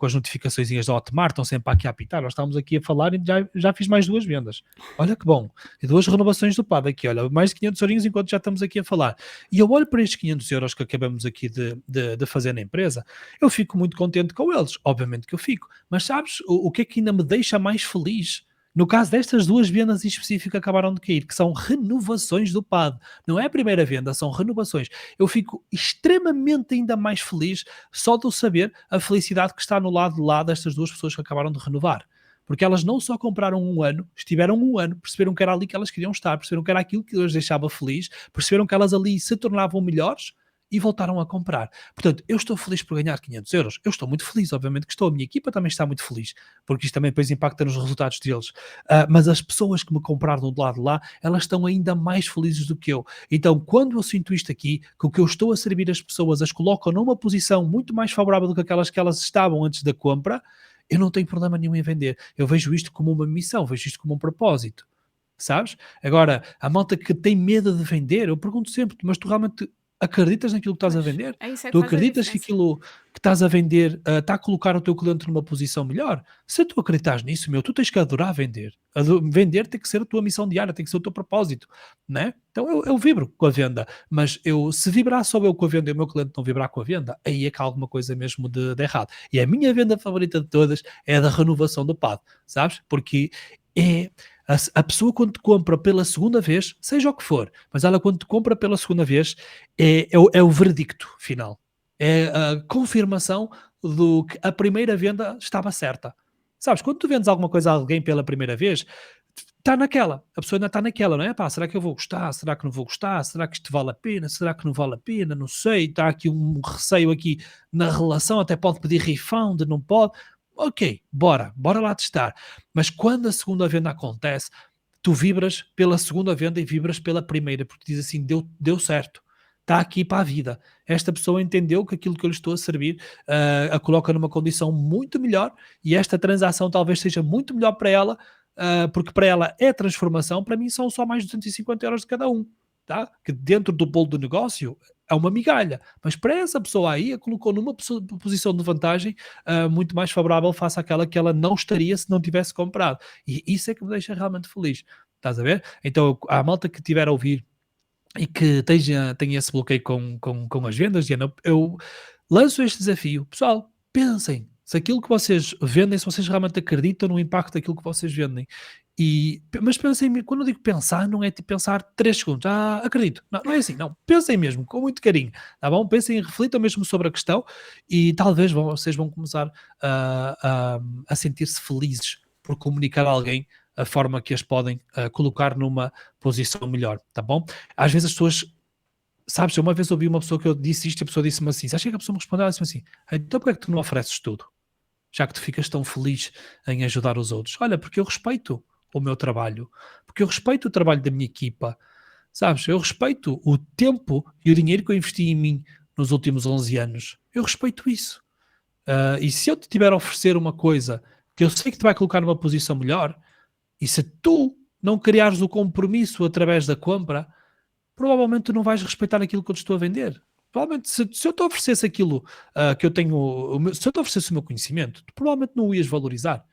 Speaker 2: as notificaçõezinhas da Hotmart, estão sempre aqui a apitar, nós estamos aqui a falar e já fiz mais 2 vendas. Olha que bom. E 2 renovações do PAD aqui, olha, mais de 500 eurinhos enquanto já estamos aqui a falar. E eu olho para estes 500 euros que acabamos aqui de fazer na empresa, eu fico muito contente com eles. Obviamente que eu fico. Mas sabes o que é que ainda me deixa mais feliz? No caso destas 2 vendas em específico que acabaram de cair, que são renovações do PAD, não é a primeira venda, são renovações. Eu fico extremamente ainda mais feliz só de eu saber a felicidade que está no lado de lá destas 2 pessoas que acabaram de renovar. Porque elas não só compraram um ano, estiveram um ano, perceberam que era ali que elas queriam estar, perceberam que era aquilo que as deixava feliz, perceberam que elas ali se tornavam melhores e voltaram a comprar. Portanto, eu estou feliz por ganhar 500 euros. Eu estou muito feliz, obviamente que estou. A minha equipa também está muito feliz, porque isto também depois impacta nos resultados deles. Mas as pessoas que me compraram do lado de lá, elas estão ainda mais felizes do que eu. Então, quando eu sinto isto aqui, que o que eu estou a servir as pessoas as colocam numa posição muito mais favorável do que aquelas que elas estavam antes da compra, eu não tenho problema nenhum em vender. Eu vejo isto como uma missão, vejo isto como um propósito. Sabes? Agora, a malta que tem medo de vender, eu pergunto sempre, mas tu realmente acreditas naquilo que estás a
Speaker 1: Pois,
Speaker 2: vender?
Speaker 1: é isso é que
Speaker 2: Tu
Speaker 1: faz a
Speaker 2: acreditas que
Speaker 1: diferença.
Speaker 2: aquilo que estás a vender está a colocar o teu cliente numa posição melhor? Se tu acreditas nisso, meu, tu tens que adorar vender. Vender tem que ser a tua missão diária, tem que ser o teu propósito, né? Então eu vibro com a venda, mas se vibrar só eu com a venda e o meu cliente não vibrar com a venda, aí é que há alguma coisa mesmo de errado. E a minha venda favorita de todas é a da renovação do PAD, sabes? Porque é a pessoa quando te compra pela segunda vez, seja o que for, mas ela quando te compra pela segunda vez é o veredicto final. É a confirmação do que a primeira venda estava certa. Sabes, quando tu vendes alguma coisa a alguém pela primeira vez, está naquela, a pessoa ainda está naquela, não é? Pá, será que eu vou gostar? Será que não vou gostar? Será que isto vale a pena? Será que não vale a pena? Não sei, está aqui um receio aqui na relação, até pode pedir refund, não pode. Ok, bora lá testar. Mas quando a segunda venda acontece, tu vibras pela segunda venda e vibras pela primeira, porque diz assim: deu certo, está aqui para a vida. Esta pessoa entendeu que aquilo que eu lhe estou a servir a coloca numa condição muito melhor e esta transação talvez seja muito melhor para ela, porque para ela é transformação, para mim são só mais 250 euros de cada um. Tá? Que dentro do bolo do negócio é uma migalha, mas para essa pessoa aí a colocou numa posição de vantagem muito mais favorável face àquela que ela não estaria se não tivesse comprado. E isso é que me deixa realmente feliz. Estás a ver? Então, a malta que estiver a ouvir e que tenha esse bloqueio com as vendas, Diana, eu lanço este desafio. Pessoal, pensem se aquilo que vocês vendem, se vocês realmente acreditam no impacto daquilo que vocês vendem. Mas pensem, quando eu digo pensar, não é tipo pensar 3 segundos, acredito. Não, não é assim, não. Pensem mesmo, com muito carinho, tá bom? Pensem, reflitam mesmo sobre a questão e talvez vocês vão começar a sentir-se felizes por comunicar a alguém a forma que as podem colocar numa posição melhor, tá bom? Às vezes as pessoas, sabes, eu uma vez ouvi uma pessoa que eu disse isto e a pessoa disse-me assim, acho que a pessoa me respondeu assim, então porque é que tu não ofereces tudo? Já que tu ficas tão feliz em ajudar os outros. Olha, porque eu respeito o meu trabalho, porque eu respeito o trabalho da minha equipa, sabes? Eu respeito o tempo e o dinheiro que eu investi em mim nos últimos 11 anos. Eu respeito isso. E se eu te tiver a oferecer uma coisa que eu sei que te vai colocar numa posição melhor, e se tu não criares o compromisso através da compra, provavelmente tu não vais respeitar aquilo que eu te estou a vender. Provavelmente, se eu te oferecesse aquilo que eu tenho, se eu te oferecesse o meu conhecimento, tu provavelmente não o ias valorizar.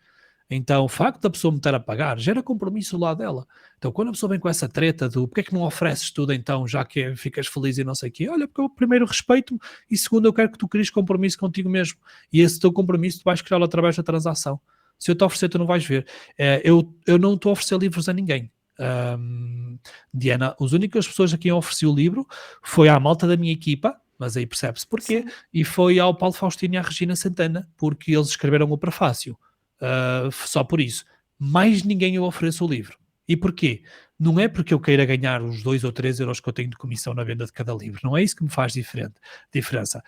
Speaker 2: Então, o facto da pessoa me estar a pagar gera compromisso do lado dela. Então, quando a pessoa vem com essa treta do porque é que não ofereces tudo então, já que ficas feliz e não sei o quê, olha, porque eu primeiro respeito-me e segundo eu quero que tu cries compromisso contigo mesmo. E esse teu compromisso tu vais criá-lo através da transação. Se eu te oferecer, tu não vais ver. Eu não estou a oferecer livros a ninguém. Diana, as únicas pessoas a quem eu ofereci o livro foi à malta da minha equipa, mas aí percebe-se porquê,
Speaker 1: Sim,
Speaker 2: e foi ao Paulo Faustino e à Regina Santana, porque eles escreveram o prefácio. Só por isso. Mais ninguém eu ofereço o livro. E porquê? Não é porque eu queira ganhar os 2 ou 3 euros que eu tenho de comissão na venda de cada livro. Não é isso que me faz diferença.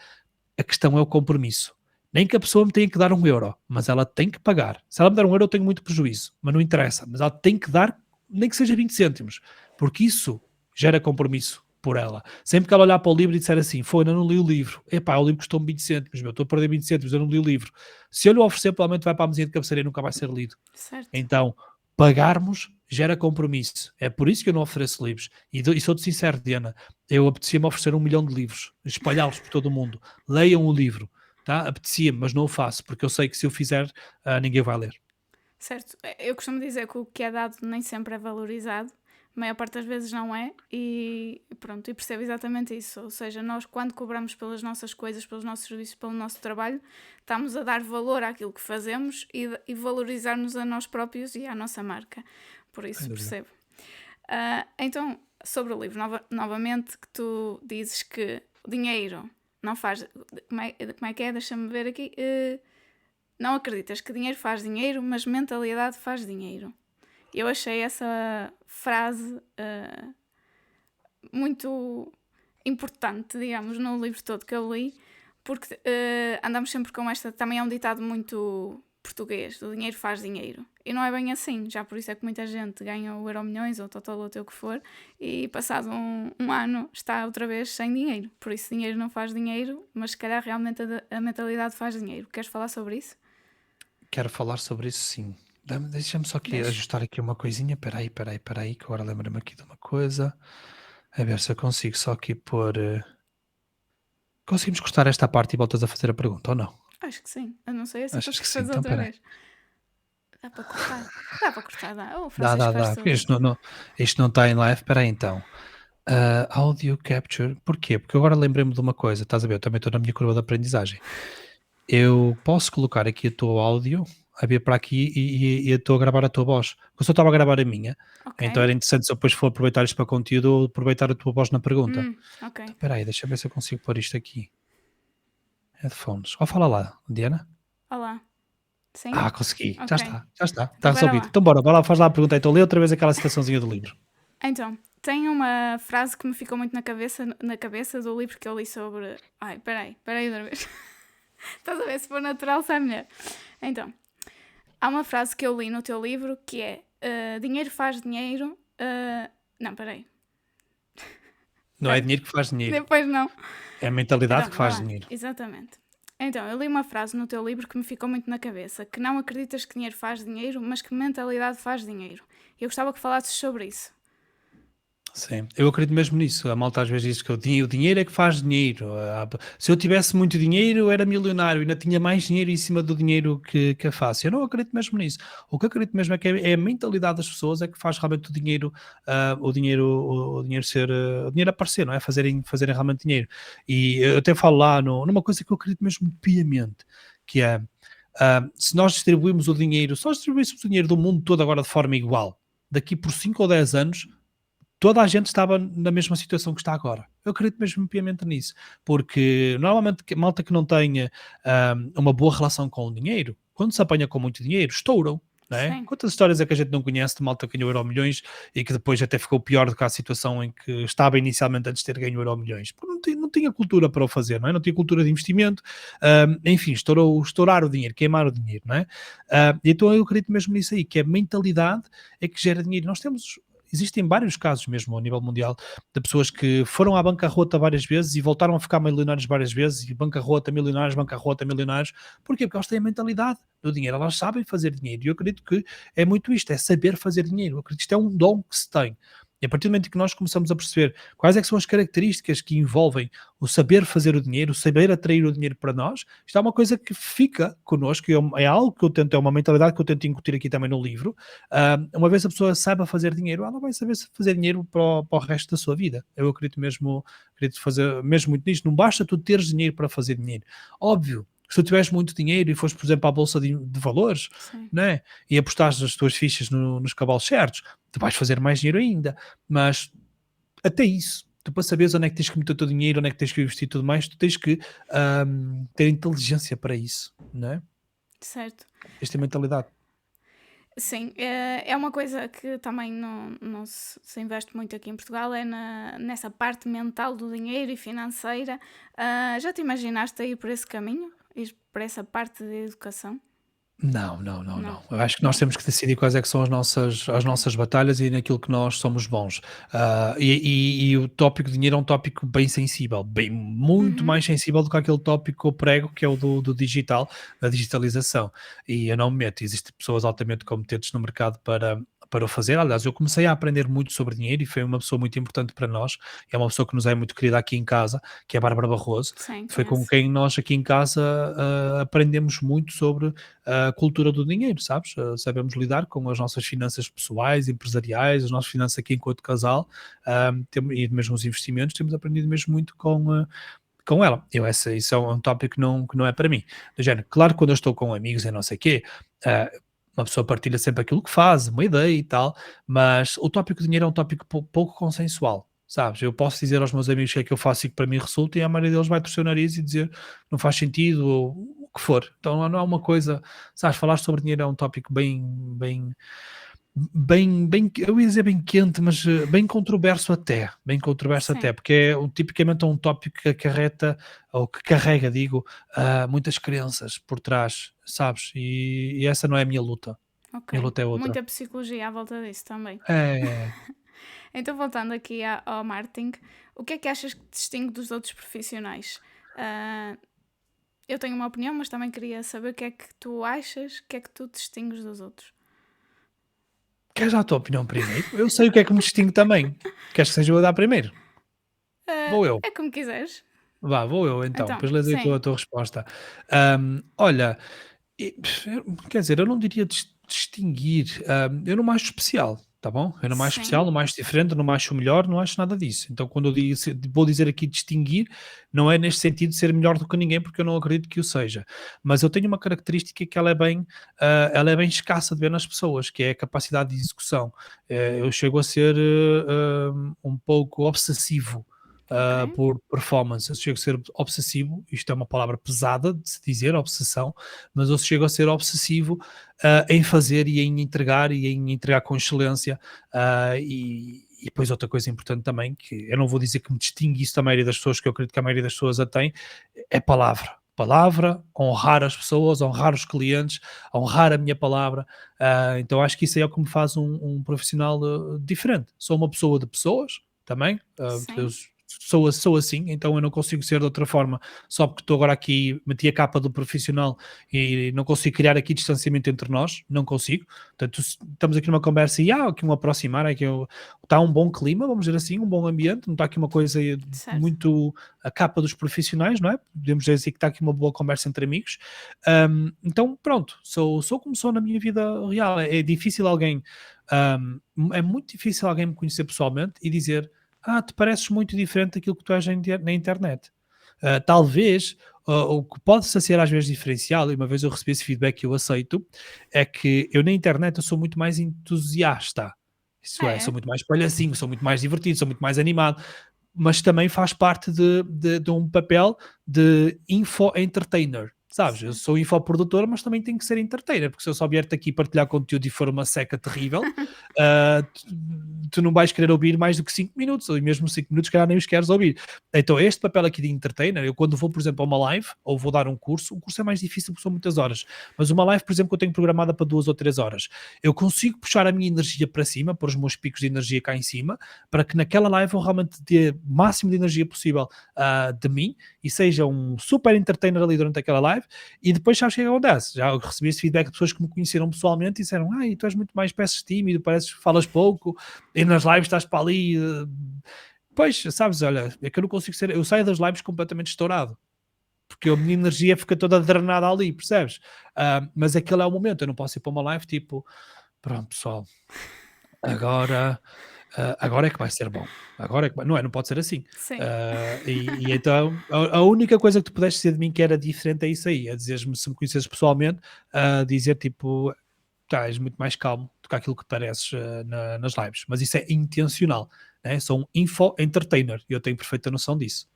Speaker 2: A questão é o compromisso. Nem que a pessoa me tenha que dar 1 euro, mas ela tem que pagar. Se ela me der 1 euro, eu tenho muito prejuízo, mas não interessa. Mas ela tem que dar, nem que seja 20 cêntimos, porque isso gera compromisso por ela. Sempre que ela olhar para o livro e disser assim, foi, eu não li o livro. Epá, o livro custou-me 20 cêntimos, meu, estou a perder 20 cêntimos, eu não li o livro. Se eu lhe oferecer, provavelmente vai para a mesinha de cabeceira e nunca vai ser lido.
Speaker 1: certo.
Speaker 2: Então, pagarmos gera compromisso. É por isso que eu não ofereço livros. E sou-te sincero, Diana, eu apetecia-me oferecer 1 milhão de livros, espalhá-los por todo o mundo. Leiam o livro, tá? Apetecia-me, mas não o faço, porque eu sei que se eu fizer, ninguém vai ler.
Speaker 1: Certo, eu costumo dizer que o que é dado nem sempre é valorizado, a maior parte das vezes não é, e pronto, e percebo exatamente isso. Ou seja, nós quando cobramos pelas nossas coisas, pelos nossos serviços, pelo nosso trabalho, estamos a dar valor àquilo que fazemos e valorizar-nos a nós próprios e à nossa marca. Por
Speaker 2: Sem
Speaker 1: isso
Speaker 2: dúvida.
Speaker 1: percebo. Então, sobre o livro, novamente, que tu dizes que o dinheiro não faz. Como é que é? Deixa-me ver aqui. Não acreditas que dinheiro faz dinheiro, mas mentalidade faz dinheiro. Eu achei essa frase muito importante, digamos, no livro todo que eu li, porque andamos sempre com esta. Também é um ditado muito português: o dinheiro faz dinheiro. E não é bem assim, já por isso é que muita gente ganha o Euromilhões ou o Total ou o que for, e passado um ano está outra vez sem dinheiro. Por isso, dinheiro não faz dinheiro, mas se calhar realmente a mentalidade faz dinheiro. Queres falar sobre isso?
Speaker 2: Quero falar sobre isso sim. Deixa-me só aqui
Speaker 1: Deixa.
Speaker 2: ajustar aqui uma coisinha. Peraí, que agora lembro-me aqui de uma coisa. A ver se eu consigo só aqui pôr. Conseguimos cortar esta parte e voltas a fazer a pergunta ou não?
Speaker 1: Acho que sim. Eu não sei é se eu
Speaker 2: Achas que
Speaker 1: consigo
Speaker 2: sim?
Speaker 1: fazer
Speaker 2: Então
Speaker 1: outra
Speaker 2: peraí.
Speaker 1: vez. Dá para cortar? Dá para cortar, dá. O
Speaker 2: Dá,
Speaker 1: Francisco
Speaker 2: dá,
Speaker 1: faz
Speaker 2: dá. Porque
Speaker 1: tudo.
Speaker 2: isto não está em live. Espera aí então. Audio capture. Porquê? Porque agora lembrei-me de uma coisa. Estás a ver? Eu também estou na minha curva de aprendizagem. Eu posso colocar aqui o teu áudio a vir para aqui e eu estou a gravar a tua voz. Eu só estava a gravar a minha.
Speaker 1: Ok.
Speaker 2: Então era interessante se eu depois for aproveitar isto para conteúdo, eu aproveitar a tua voz na pergunta.
Speaker 1: Ok.
Speaker 2: Então espera aí, deixa eu ver se eu consigo pôr isto aqui. Headphones. Ó, fala lá, Diana.
Speaker 1: Olá. Sim?
Speaker 2: Consegui. Já
Speaker 1: Ok.
Speaker 2: está, já está. Está
Speaker 1: Bora
Speaker 2: resolvido.
Speaker 1: lá.
Speaker 2: Então bora lá, faz lá a pergunta. Então lê outra vez aquela citaçãozinha do livro.
Speaker 1: Então, tem uma frase que me ficou muito na cabeça do livro que eu li sobre. Ai, peraí outra vez. Estás a ver? Se for natural, sai melhor. Então, há uma frase que eu li no teu livro que é: dinheiro faz dinheiro. Não, peraí.
Speaker 2: Não é dinheiro que faz dinheiro.
Speaker 1: Depois não.
Speaker 2: É a mentalidade
Speaker 1: Então,
Speaker 2: que
Speaker 1: vai
Speaker 2: faz
Speaker 1: lá.
Speaker 2: dinheiro.
Speaker 1: Exatamente. Então, eu li uma frase no teu livro que me ficou muito na cabeça: que não acreditas que dinheiro faz dinheiro, mas que mentalidade faz dinheiro. Eu gostava que falasses sobre isso.
Speaker 2: Sim, eu acredito mesmo nisso. A malta às vezes diz que o dinheiro é que faz dinheiro. Se eu tivesse muito dinheiro, eu era milionário e ainda tinha mais dinheiro em cima do dinheiro que eu faço. Eu não acredito mesmo nisso. O que eu acredito mesmo é que é a mentalidade das pessoas é que faz realmente o dinheiro aparecer, não é? Fazerem realmente dinheiro. E eu até falo lá numa coisa que eu acredito mesmo piamente, que é se nós distribuímos o dinheiro, se nós distribuíssemos o dinheiro do mundo todo agora de forma igual, daqui por 5 ou 10 anos toda a gente estava na mesma situação que está agora. Eu acredito mesmo piamente nisso, porque normalmente malta que não tenha uma boa relação com o dinheiro, quando se apanha com muito dinheiro, estouram. Não é?
Speaker 1: Sim,
Speaker 2: Quantas histórias é que a gente não conhece de malta que ganhou Euromilhões e que depois até ficou pior do que a situação em que estava inicialmente antes de ter ganho Euromilhões? Porque não tinha cultura para o fazer, não é? Não tinha cultura de investimento, enfim, estourar o dinheiro, queimar o dinheiro, não é? Então eu acredito mesmo nisso aí, que a mentalidade é que gera dinheiro. Existem vários casos mesmo ao nível mundial de pessoas que foram à bancarrota várias vezes e voltaram a ficar milionários várias vezes e bancarrota, milionários, bancarrota, milionários. Porquê? Porque elas têm a mentalidade do dinheiro, elas sabem fazer dinheiro e eu acredito que é muito isto, é saber fazer dinheiro. Eu acredito que isto é um dom que se tem. E a partir do momento em que nós começamos a perceber quais é que são as características que envolvem o saber fazer o dinheiro, o saber atrair o dinheiro para nós, isto é uma coisa que fica connosco, e é algo que eu tento, é uma mentalidade que eu tento incutir aqui também no livro. Uma vez a pessoa saiba fazer dinheiro, ela vai saber fazer dinheiro para o resto da sua vida. Eu acredito fazer mesmo muito nisto. Não basta tu teres dinheiro para fazer dinheiro. Óbvio, se tu tiveres muito dinheiro e fores, por exemplo, à bolsa de valores,
Speaker 1: Sim,
Speaker 2: né, e apostares as tuas fichas nos cavalos certos, tu vais fazer mais dinheiro ainda. Mas até isso, tu para saberes onde é que tens que meter o teu dinheiro, onde é que tens que investir e tudo mais, tu tens que ter inteligência para isso, não é?
Speaker 1: certo.
Speaker 2: Tens de ter mentalidade.
Speaker 1: Sim, é uma coisa que também não se investe muito aqui em Portugal, é nessa parte mental do dinheiro e financeira. Já te imaginaste a ir por esse caminho? Ir por essa parte de educação?
Speaker 2: Não, não, não,
Speaker 1: Não,
Speaker 2: não. Eu acho que nós
Speaker 1: não.
Speaker 2: temos que decidir quais é que são as
Speaker 1: Ok.
Speaker 2: nossas batalhas e naquilo que nós somos bons. E o tópico de dinheiro é um tópico bem sensível, bem, muito
Speaker 1: Uhum.
Speaker 2: mais sensível do que aquele tópico que eu prego, que é o do digital, da digitalização. E eu não me meto, existem pessoas altamente competentes no mercado para o fazer. Aliás, eu comecei a aprender muito sobre dinheiro e foi uma pessoa muito importante para nós. É uma pessoa que nos é muito querida aqui em casa, que é a Bárbara Barroso.
Speaker 1: Sim,
Speaker 2: Foi com
Speaker 1: conheço.
Speaker 2: quem nós aqui em casa aprendemos muito sobre a cultura do dinheiro, sabes? Sabemos lidar com as nossas finanças pessoais, empresariais, as nossas finanças aqui enquanto casal, e mesmo os investimentos, temos aprendido mesmo muito com ela. Isso é um tópico que não é para mim. Do género, claro, quando eu estou com amigos e não sei o quê, ah, uma pessoa partilha sempre aquilo que faz, uma ideia e tal, mas o tópico do dinheiro é um tópico pouco consensual. Sabes, eu posso dizer aos meus amigos o que é que eu faço e que para mim resulta, e a maioria deles vai torcer o nariz e dizer não faz sentido, ou o que for. Então não é uma coisa, sabes, falar sobre dinheiro é um tópico bem, eu ia dizer bem quente, mas bem controverso
Speaker 1: Sim,
Speaker 2: até, porque tipicamente é um tópico que acarreta, ou que carrega, digo, muitas crenças por trás, sabes? E essa não é a minha luta. Minha
Speaker 1: ok.
Speaker 2: luta é outra.
Speaker 1: Muita psicologia à volta disso também.
Speaker 2: É,
Speaker 1: Então, voltando aqui ao marketing, o que é que achas que te distingue dos outros profissionais? Ah, eu tenho uma opinião, mas também queria saber o que é que tu achas, o que é que tu distingues dos outros.
Speaker 2: queres a tua opinião primeiro? Eu sei o que é que me distingue também. Queres que seja eu a dar primeiro? Vou eu.
Speaker 1: É como quiseres.
Speaker 2: Vou eu então,
Speaker 1: Então,
Speaker 2: depois lês aí
Speaker 1: sim,
Speaker 2: a tua resposta. Olha, quer dizer, eu não diria distinguir, eu não me acho especial, tá bom? Eu não me acho
Speaker 1: sim,
Speaker 2: especial, não me acho diferente, não me acho o melhor, não acho nada disso. Então, quando eu digo, vou dizer aqui distinguir, não é neste sentido de ser melhor do que ninguém, porque eu não acredito que o seja. Mas eu tenho uma característica que ela é bem escassa de ver nas pessoas, que é a capacidade de execução. Eu chego a ser um pouco obsessivo
Speaker 1: ok,
Speaker 2: por performance. Eu chego a ser obsessivo, isto é uma palavra pesada de se dizer, obsessão, mas eu chego a ser obsessivo em fazer e em entregar com excelência. E depois outra coisa importante também, que eu não vou dizer que me distingue isso da maioria das pessoas, que eu acredito que a maioria das pessoas a tem, é palavra. Palavra, honrar as pessoas, honrar os clientes, honrar a minha palavra. Então acho que isso aí é o que me faz um profissional diferente. Sou uma pessoa de pessoas também, eu
Speaker 1: sim,
Speaker 2: sou assim, então eu não consigo ser de outra forma, só porque estou agora aqui, meti a capa do profissional e não consigo criar aqui distanciamento entre nós, não consigo. Portanto, estamos aqui numa conversa e há aqui um aproximar, está um bom clima, vamos dizer assim, um bom ambiente, não está aqui uma coisa
Speaker 1: certo,
Speaker 2: muito a capa dos profissionais, não é? Podemos dizer assim que está aqui uma boa conversa entre amigos. Então, pronto, sou como sou na minha vida real. É difícil alguém, é muito difícil alguém me conhecer pessoalmente e dizer te pareces muito diferente daquilo que tu és na internet. Talvez o que pode ser às vezes diferencial, e uma vez eu recebi esse feedback que eu aceito, é que eu na internet eu sou muito mais entusiasta. Isso é,
Speaker 1: é,
Speaker 2: sou muito mais palhacinho, sou muito mais divertido, sou muito mais animado, mas também faz parte de um papel de info-entertainer. Sabes, eu
Speaker 1: certo,
Speaker 2: sou infoprodutor, mas também tenho que ser entertainer, porque se eu só vier-te aqui partilhar conteúdo e for uma seca terrível, tu não vais querer ouvir mais do que 5 minutos, ou mesmo 5 minutos, calhar nem os queres ouvir. Então, este papel aqui de entertainer, eu quando vou, por exemplo, a uma live, ou vou dar um curso é mais difícil porque são muitas horas, mas uma live, por exemplo, que eu tenho programada para 2 ou 3 horas, eu consigo puxar a minha energia para cima, pôr os meus picos de energia cá em cima, para que naquela live eu realmente dê o máximo de energia possível de mim, e seja um super entertainer ali durante aquela live, E depois sabes o que é que acontece? Já recebi esse feedback de pessoas que me conheceram pessoalmente e disseram: ai, tu és muito mais, pareces tímido, pareces que falas pouco, e nas lives estás para ali. Pois, sabes, olha, é que eu não consigo ser. Eu saio das lives completamente estourado, porque a minha energia fica toda drenada ali, percebes? Mas aquele é o momento, eu não posso ir para uma live tipo, pronto, pessoal, agora, agora é que vai ser bom. Agora é que vai... Não é, não pode ser assim.
Speaker 1: Sim.
Speaker 2: E então a única coisa que tu pudeste dizer de mim que era diferente é isso aí, a dizeres-me se me conheces pessoalmente, a dizer tipo, tá, és muito mais calmo do que aquilo que pareces nas lives, mas isso é intencional, né? Sou um info entertainer e eu tenho perfeita noção disso.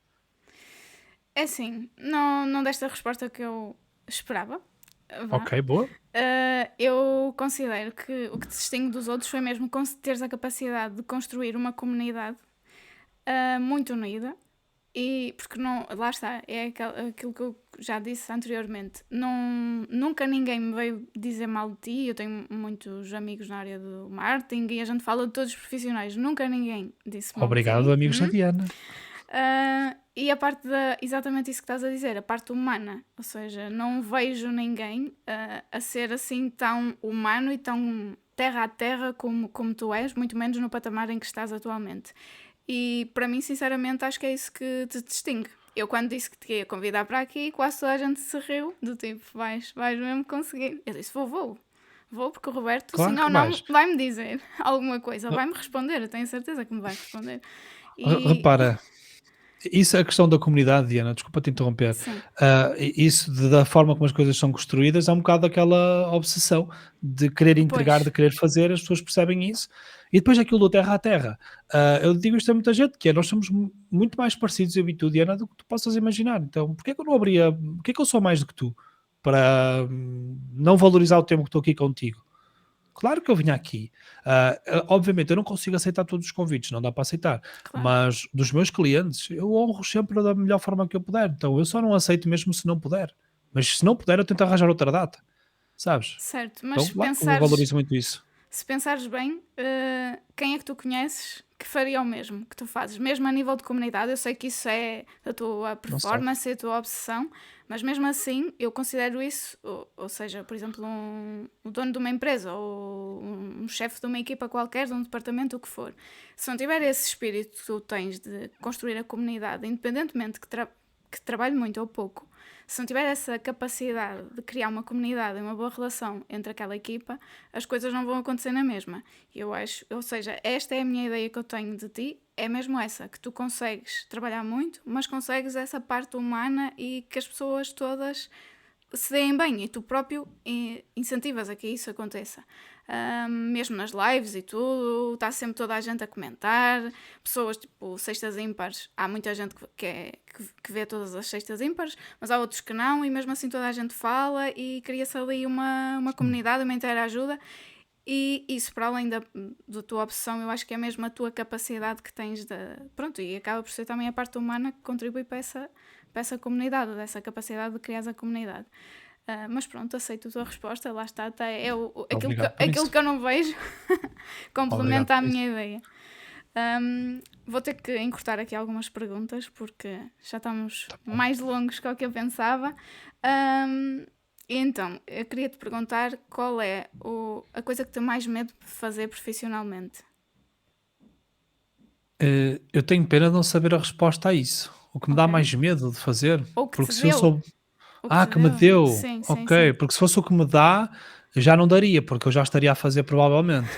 Speaker 1: É assim, não desta resposta que eu esperava. Vá.
Speaker 2: Ok, boa.
Speaker 1: Eu considero que o que te distingue dos outros foi mesmo teres a capacidade de construir uma comunidade muito unida. E porque não, lá está, é aquilo que eu já disse anteriormente. Não, nunca ninguém me veio dizer mal de ti. Eu tenho muitos amigos na área do marketing e a gente fala de todos os profissionais. Nunca ninguém disse mal de
Speaker 2: Obrigado,
Speaker 1: ti.
Speaker 2: amigos da Diana.
Speaker 1: E a parte exatamente isso que estás a dizer, a parte humana, ou seja, não vejo ninguém a ser assim tão humano e tão terra a terra como tu és, muito menos no patamar em que estás atualmente. E para mim, sinceramente, acho que é isso que te distingue. Eu, quando disse que te ia convidar para aqui, quase toda a gente se riu, do tipo, vais mesmo conseguir. Eu disse, vou, porque o Roberto, sim
Speaker 2: Claro
Speaker 1: ou
Speaker 2: que
Speaker 1: não,
Speaker 2: vais.
Speaker 1: vai-me dizer alguma coisa,
Speaker 2: Uh,
Speaker 1: vai-me responder, eu tenho certeza que me vai responder. E
Speaker 2: Repara, isso é a questão da comunidade, Diana, desculpa te interromper.
Speaker 1: sim,
Speaker 2: Isso da forma como as coisas são construídas é um bocado aquela obsessão de querer entregar, de
Speaker 1: pois,
Speaker 2: querer fazer, as pessoas percebem isso. E depois aquilo do terra a terra. Eu digo isto a muita gente, que é, nós somos muito mais parecidos, eu e tu, Diana, do que tu possas imaginar. Então, porquê que eu não abria, porquê que eu sou mais do que tu? Para não valorizar o tempo que estou aqui contigo. Claro que eu vinha aqui. Obviamente, eu não consigo aceitar todos os convites, não dá para aceitar.
Speaker 1: claro,
Speaker 2: Mas dos meus clientes, eu honro sempre da melhor forma que eu puder. Então, eu só não aceito mesmo se não puder. Mas se não puder, eu tento arranjar outra data, sabes?
Speaker 1: certo, mas
Speaker 2: Então, claro que eu valorizo muito isso.
Speaker 1: se pensares bem, quem é que tu conheces que faria o mesmo que tu fazes? Mesmo a nível de comunidade, eu sei que isso é a tua
Speaker 2: Não sei.
Speaker 1: performance, é a tua obsessão, mas mesmo assim eu considero isso, ou seja, por exemplo, o dono de uma empresa ou um chefe de uma equipa qualquer, de um departamento, o que for. Se não tiver esse espírito que tu tens de construir a comunidade, independentemente que trabalhe muito ou pouco, se não tiver essa capacidade de criar uma comunidade e uma boa relação entre aquela equipa, as coisas não vão acontecer na mesma. Eu acho, ou seja, esta é a minha ideia que eu tenho de ti, é mesmo essa, que tu consegues trabalhar muito, mas consegues essa parte humana e que as pessoas todas se deem bem e tu próprio incentivas a que isso aconteça. Mesmo nas lives e tudo, está sempre toda a gente a comentar, pessoas tipo sextas ímpares, há muita gente que vê todas as sextas ímpares, mas há outros que não, e mesmo assim toda a gente fala e cria-se ali uma comunidade, uma inteira ajuda. E isso, para além da tua obsessão, eu acho que é mesmo a tua capacidade que tens de. Pronto, e acaba por ser também a parte humana que contribui para essa comunidade, dessa capacidade de criar a comunidade. Mas pronto, aceito a tua resposta, lá está,
Speaker 2: Obrigado por
Speaker 1: aquilo
Speaker 2: isso.
Speaker 1: que eu não vejo
Speaker 2: Obrigado
Speaker 1: complementa a
Speaker 2: por isso.
Speaker 1: minha ideia. Vou ter que encurtar aqui algumas perguntas porque já estamos
Speaker 2: Tá bom.
Speaker 1: mais longos que o que eu pensava. Ahm, e então, eu queria te perguntar qual é a coisa que tens mais medo de fazer profissionalmente?
Speaker 2: Eu tenho pena de não saber a resposta a isso. O que me
Speaker 1: Ok?
Speaker 2: dá mais medo de fazer,
Speaker 1: Ou que
Speaker 2: porque
Speaker 1: te
Speaker 2: se eu
Speaker 1: deu?
Speaker 2: sou
Speaker 1: O que te
Speaker 2: que me
Speaker 1: deu?
Speaker 2: deu.
Speaker 1: Sim, sim,
Speaker 2: Ok,
Speaker 1: sim.
Speaker 2: porque se fosse o que me dá, eu já não daria, porque eu já estaria a fazer provavelmente.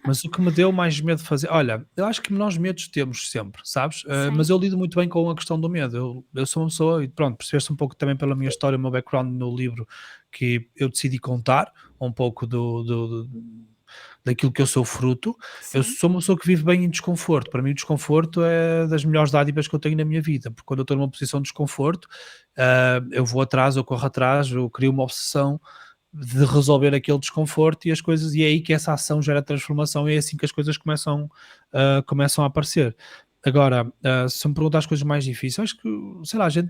Speaker 2: Mas o que me deu mais medo de fazer, olha, eu acho que nós medos temos sempre, sabes?
Speaker 1: Sim,
Speaker 2: Mas eu lido muito bem com a questão do medo. Eu sou uma pessoa, e pronto, percebeste um pouco também pela minha história, o meu background no livro, que eu decidi contar um pouco daquilo que eu sou fruto. Eu
Speaker 1: sim,
Speaker 2: sou uma pessoa que vive bem em desconforto. Para mim, o desconforto é das melhores dádivas que eu tenho na minha vida, porque quando eu estou numa posição de desconforto, eu vou atrás, eu corro atrás, eu crio uma obsessão de resolver aquele desconforto e as coisas, e é aí que essa ação gera transformação, e é assim que as coisas começam a aparecer. Agora, se me perguntar as coisas mais difíceis, acho que, sei lá, a gente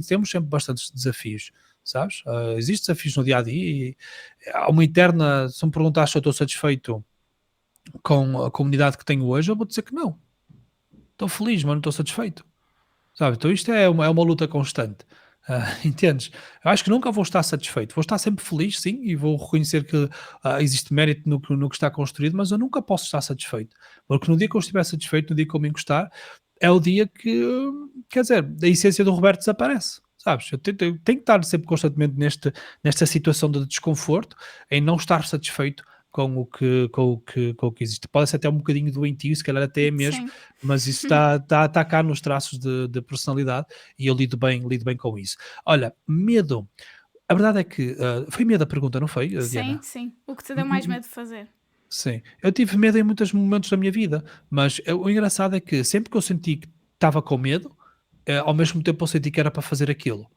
Speaker 2: temos sempre bastantes desafios, sabes? Existem desafios no dia a dia e há uma interna. Se me perguntar se eu estou satisfeito com a comunidade que tenho hoje, eu vou dizer que não. Estou feliz, mas não estou satisfeito, sabe? Então isto é uma luta constante. Entendes? Eu acho que nunca vou estar satisfeito. Vou estar sempre feliz, sim, e vou reconhecer que existe mérito no que está construído, mas eu nunca posso estar satisfeito. Porque no dia que eu estiver satisfeito, no dia que eu me encostar, é o dia que, quer dizer, a essência do Roberto desaparece. Sabes? Eu tenho que estar sempre constantemente nesta situação de desconforto, em não estar satisfeito com o que existe. Pode ser até um bocadinho doentio, se calhar até é mesmo,
Speaker 1: Sim,
Speaker 2: mas isso está cá nos traços de personalidade e eu lido bem com isso. Olha, medo. A verdade é que foi medo a pergunta, não foi,
Speaker 1: sim,
Speaker 2: Diana?
Speaker 1: sim. O que te deu
Speaker 2: Hum,
Speaker 1: mais
Speaker 2: hum,
Speaker 1: medo de fazer?
Speaker 2: Sim, eu tive medo em muitos momentos da minha vida, mas o engraçado é que sempre que eu senti que estava com medo, ao mesmo tempo eu senti que era para fazer aquilo.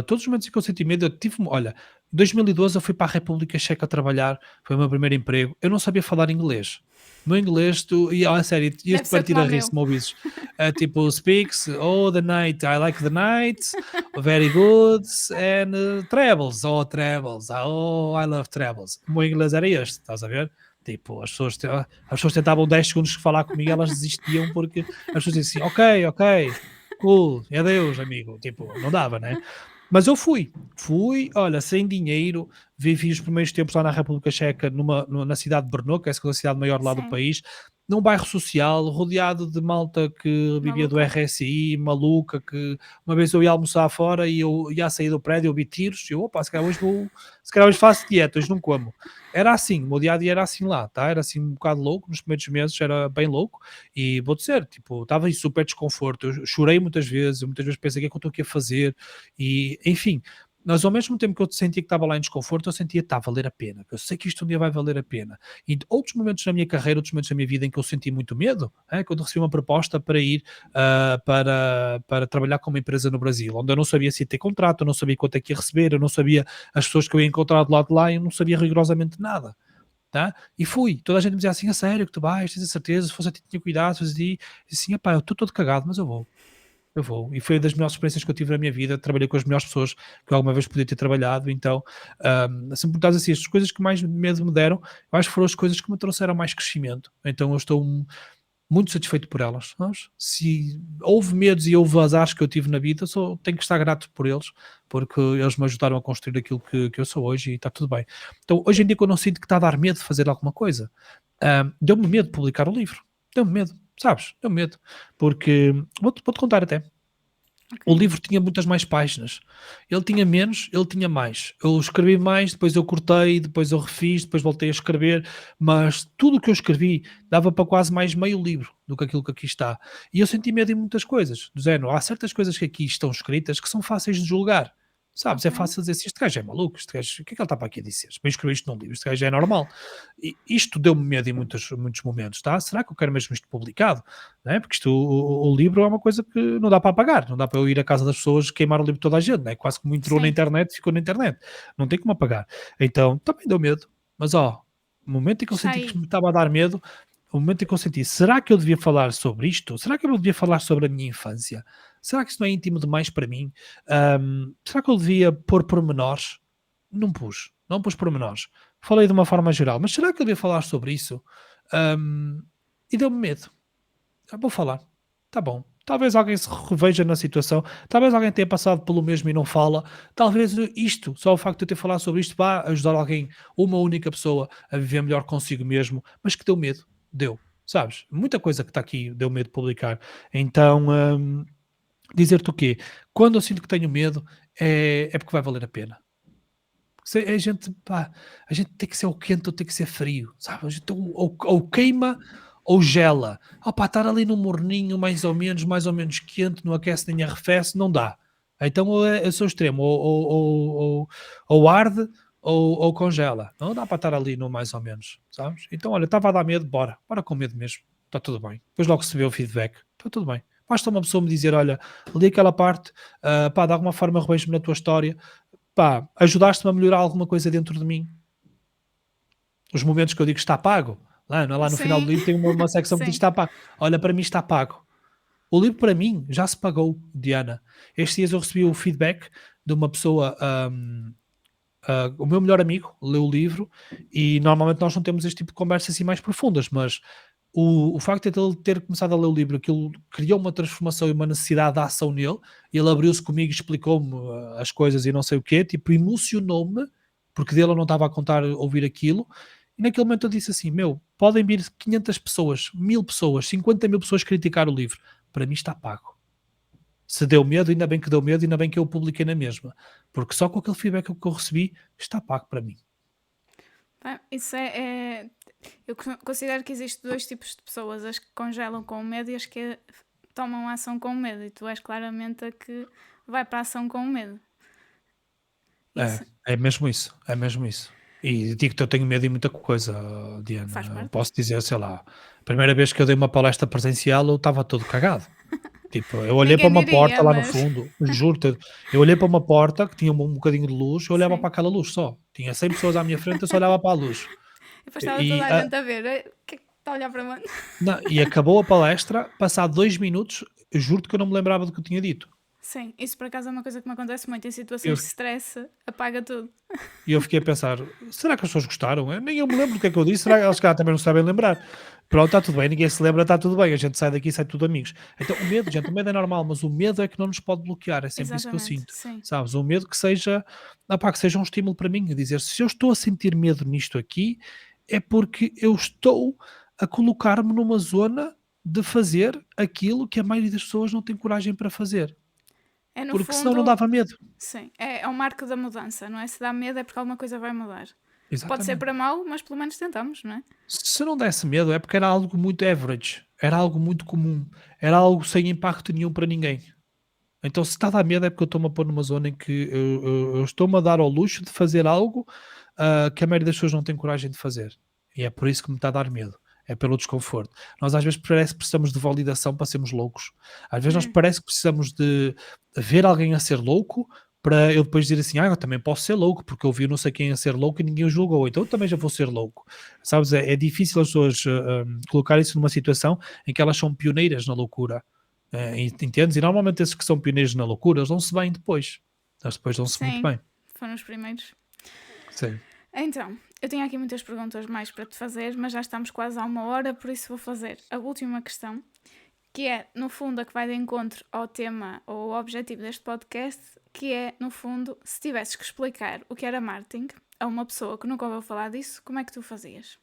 Speaker 2: Todos os momentos em que eu senti medo, eu tive. Olha, em 2012 eu fui para a República Checa trabalhar, foi o meu primeiro emprego. Eu não sabia falar inglês. O meu inglês, a sério, ias
Speaker 1: Deve
Speaker 2: te
Speaker 1: ser
Speaker 2: partir
Speaker 1: como
Speaker 2: a
Speaker 1: o
Speaker 2: rir
Speaker 1: meu.
Speaker 2: se me ouvisses. Tipo, speaks, oh, the night, I like the night, very good, and travels, oh, travels, oh, I love travels. O meu inglês era este, estás a ver? Tipo, as pessoas tentavam 10 segundos falar comigo, elas desistiam porque as pessoas diziam assim, ok, ok, cool, é Deus, amigo. Tipo, não dava, né? Mas eu fui, olha, sem dinheiro, vivi os primeiros tempos lá na República Checa, na cidade de Brno, que é a segunda cidade maior lá do
Speaker 1: Sim,
Speaker 2: país, num bairro social, rodeado de malta que vivia do
Speaker 1: maluca.
Speaker 2: RSI, maluca, que uma vez eu ia almoçar fora e eu ia a sair do prédio, eu vi tiros, e eu, opa, se calhar hoje faço dieta, hoje não como. Era assim, o meu dia a dia era assim lá, tá? Era assim um bocado louco, nos primeiros meses era bem louco, e vou dizer, tipo, estava em super desconforto, eu chorei muitas vezes pensei, o que é que eu estou aqui a fazer? E, enfim, mas ao mesmo tempo que eu sentia que estava lá em desconforto, eu sentia que está a valer a pena, que eu sei que isto um dia vai valer a pena. E outros momentos na minha carreira, outros momentos na minha vida em que eu senti muito medo, quando recebi uma proposta para ir para trabalhar com uma empresa no Brasil, onde eu não sabia se ia ter contrato, eu não sabia quanto é que ia receber, eu não sabia as pessoas que eu ia encontrar do lado de lá, eu não sabia rigorosamente nada. Tá? E fui, toda a gente me dizia assim, a sério que tu vais, tens a certeza, se fosse a ti tinha cuidado, se fosse a ti, e assim, epá, eu estou todo cagado, mas eu vou. E foi das melhores experiências que eu tive na minha vida. Trabalhei com as melhores pessoas que eu alguma vez podia ter trabalhado. Então, se me perguntares assim, as coisas que mais medo me deram, eu acho que foram as coisas que me trouxeram mais crescimento. Então, eu estou muito satisfeito por elas. Sabes? Se houve medos e houve azares que eu tive na vida, só tenho que estar grato por eles, porque eles me ajudaram a construir aquilo que eu sou hoje e está tudo bem. Então, hoje em dia, quando eu sinto que está a dar medo de fazer alguma coisa, deu-me medo de publicar o livro. Deu-me medo, sabes? Deu-me medo. Porque, vou-te contar até.
Speaker 1: Ok.
Speaker 2: O livro tinha muitas mais páginas. Ele tinha menos, ele tinha mais. Eu escrevi mais, depois eu cortei, depois eu refiz, depois voltei a escrever, mas tudo o que eu escrevi dava para quase mais meio livro do que aquilo que aqui está. E eu senti medo em muitas coisas. Do género, há certas coisas que aqui estão escritas que são fáceis de julgar. Sabes, é
Speaker 1: Ok.
Speaker 2: fácil dizer assim, este gajo é maluco, este gajo, o que é que ele está para aqui a dizer? Para escrever isto num livro, este gajo é normal. E isto deu-me medo em muitos momentos, tá? Será que eu quero mesmo isto publicado? Não é? Porque isto, o livro é uma coisa que não dá para apagar, não dá para eu ir à casa das pessoas queimar o livro de toda a gente, não é? Quase como entrou na
Speaker 1: Sim.
Speaker 2: internet, ficou na internet, não tem como apagar. Então também deu medo, mas o momento em que eu
Speaker 1: Já
Speaker 2: senti que
Speaker 1: aí.
Speaker 2: me estava a dar medo, o momento em que eu senti, será que eu devia falar sobre isto? Será que eu devia falar sobre a minha infância? Será que isso não é íntimo demais para mim? Será que eu devia pôr pormenores? Não pus pormenores. Falei de uma forma geral, mas será que eu devia falar sobre isso? Ahm, e deu-me medo. Vou falar. Tá bom. Talvez alguém se reveja na situação, talvez alguém tenha passado pelo mesmo e não fala, talvez isto, só o facto de eu ter falado sobre isto, vá ajudar alguém, uma única pessoa, a viver melhor consigo mesmo, mas que deu medo, deu, sabes? Muita coisa que está aqui deu medo de publicar. Então, dizer-te o quê? Quando eu sinto que tenho medo, é porque vai valer a pena. A gente, pá, a gente tem que ser ou quente ou tem que ser frio, sabe? A gente ou queima ou gela. Pá, estar ali no morninho, mais ou menos quente, não aquece nem arrefece, não dá. Então eu sou extremo, ou arde ou congela. Não dá para estar ali no mais ou menos, sabes? Então, olha, estava a dar medo, bora com medo mesmo, está tudo bem. Depois logo se vê o feedback, está tudo bem. Basta uma pessoa me dizer, olha, li aquela parte, pá, de alguma forma revejo-me na tua história, pá, ajudaste-me a melhorar alguma coisa dentro de mim. Os momentos que eu digo está pago, lá no final do
Speaker 1: Sim.
Speaker 2: livro tem uma secção que diz
Speaker 1: Sim.
Speaker 2: está pago. Olha, para mim está pago. O livro para mim já se pagou, Diana. Estes dias eu recebi o feedback de uma pessoa, o meu melhor amigo leu o livro e normalmente nós não temos este tipo de conversas assim mais profundas, mas o facto de ele ter começado a ler o livro, aquilo criou uma transformação e uma necessidade de ação nele, e ele abriu-se comigo e explicou-me as coisas e não sei o quê, tipo, emocionou-me, porque dele eu não estava a contar ouvir aquilo, e naquele momento eu disse assim, podem vir 500 pessoas, 1000 pessoas, 50.000 pessoas criticar o livro, para mim está pago. Se deu medo, ainda bem que deu medo, ainda bem que eu o publiquei na mesma, porque só com aquele feedback que eu recebi, está pago para mim.
Speaker 1: Isso eu considero que existem dois tipos de pessoas, as que congelam com medo e as que tomam ação com medo, e tu és claramente a que vai para a ação com medo.
Speaker 2: É mesmo isso, é mesmo isso. E digo-te, eu tenho medo de muita coisa, Diana.
Speaker 1: Faz parte.
Speaker 2: Posso dizer, sei lá, a primeira vez que eu dei uma palestra presencial eu estava todo cagado. Tipo, eu olhei para
Speaker 1: Ninguém
Speaker 2: uma
Speaker 1: diria,
Speaker 2: porta lá no
Speaker 1: mas
Speaker 2: fundo, juro-te, eu olhei para uma porta que tinha um bocadinho de luz, eu olhava
Speaker 1: sim.
Speaker 2: para aquela luz só. Tinha 100 pessoas à minha frente, eu só olhava para a luz.
Speaker 1: E depois estava toda a gente a ver. O que é que está a olhar para mim?
Speaker 2: E acabou a palestra, passado 2 minutos, eu juro-te que eu não me lembrava do que eu tinha dito.
Speaker 1: Sim, isso por acaso é uma coisa que me acontece muito em
Speaker 2: Eu,
Speaker 1: situações de stress, apaga tudo.
Speaker 2: e eu fiquei a pensar, será que as pessoas gostaram? Nem eu me lembro do que é que eu disse, será que elas cá também não sabem lembrar? Pronto, está tudo bem, ninguém se lembra, está tudo bem, a gente sai daqui e sai tudo amigos. Então o medo, gente, o medo é normal, mas o medo é que não nos pode bloquear, é sempre isso que eu
Speaker 1: Exatamente,
Speaker 2: sinto,
Speaker 1: sim.
Speaker 2: sabes? O medo que seja, que seja um estímulo para mim, a dizer, se eu estou a sentir medo nisto aqui, é porque eu estou a colocar-me numa zona de fazer aquilo que a maioria das pessoas não tem coragem para fazer,
Speaker 1: É no
Speaker 2: porque senão não
Speaker 1: fundo,
Speaker 2: dava medo.
Speaker 1: sim, é o marco da mudança, não é? Se dá medo é porque alguma coisa vai mudar. Pode ser
Speaker 2: Exatamente.
Speaker 1: para mal, mas pelo menos tentamos, não é?
Speaker 2: Se não desse medo é porque era algo muito average, era algo muito comum, era algo sem impacto nenhum para ninguém. Então se está a dar medo é porque eu estou-me a pôr numa zona em que eu estou-me a dar ao luxo de fazer algo que a maioria das pessoas não tem coragem de fazer. E é por isso que me está a dar medo. É pelo desconforto. Nós às vezes parece que precisamos de validação para sermos loucos. Às vezes nós parece que precisamos de ver alguém a ser louco para eu depois dizer assim, eu também posso ser louco, porque eu vi não sei quem a ser louco e ninguém o julgou, então eu também já vou ser louco. Sabes, é difícil as pessoas colocar isso numa situação em que elas são pioneiras na loucura. Entendes? E normalmente esses que são pioneiros na loucura, eles dão-se bem depois. Eles depois dão-se muito
Speaker 1: Sim,
Speaker 2: bem.
Speaker 1: foram os primeiros.
Speaker 2: Sim.
Speaker 1: Então, eu tenho aqui muitas perguntas mais para te fazer, mas já estamos quase a 1 hora, por isso vou fazer a última questão, que é, no fundo, a que vai de encontro ao tema ou ao objetivo deste podcast, que é, no fundo, se tivesses que explicar o que era marketing a uma pessoa que nunca ouviu falar disso, como é que tu fazias?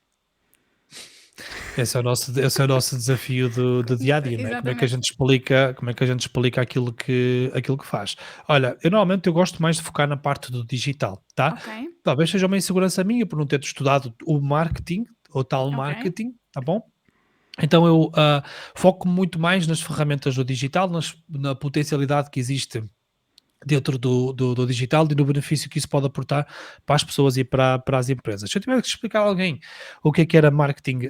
Speaker 2: Esse é o nosso desafio do dia a dia, não é? Como é que a
Speaker 1: Exatamente.
Speaker 2: gente explica aquilo que faz? Olha, eu normalmente eu gosto mais de focar na parte do digital, tá?
Speaker 1: Ok,
Speaker 2: Talvez seja uma insegurança minha por não ter estudado o marketing, ou tal
Speaker 1: ok,
Speaker 2: marketing, tá bom? Então eu foco muito mais nas ferramentas do digital, na potencialidade que existe dentro do digital e no benefício que isso pode aportar para as pessoas e para as empresas. Se eu tiver que explicar a alguém o que era marketing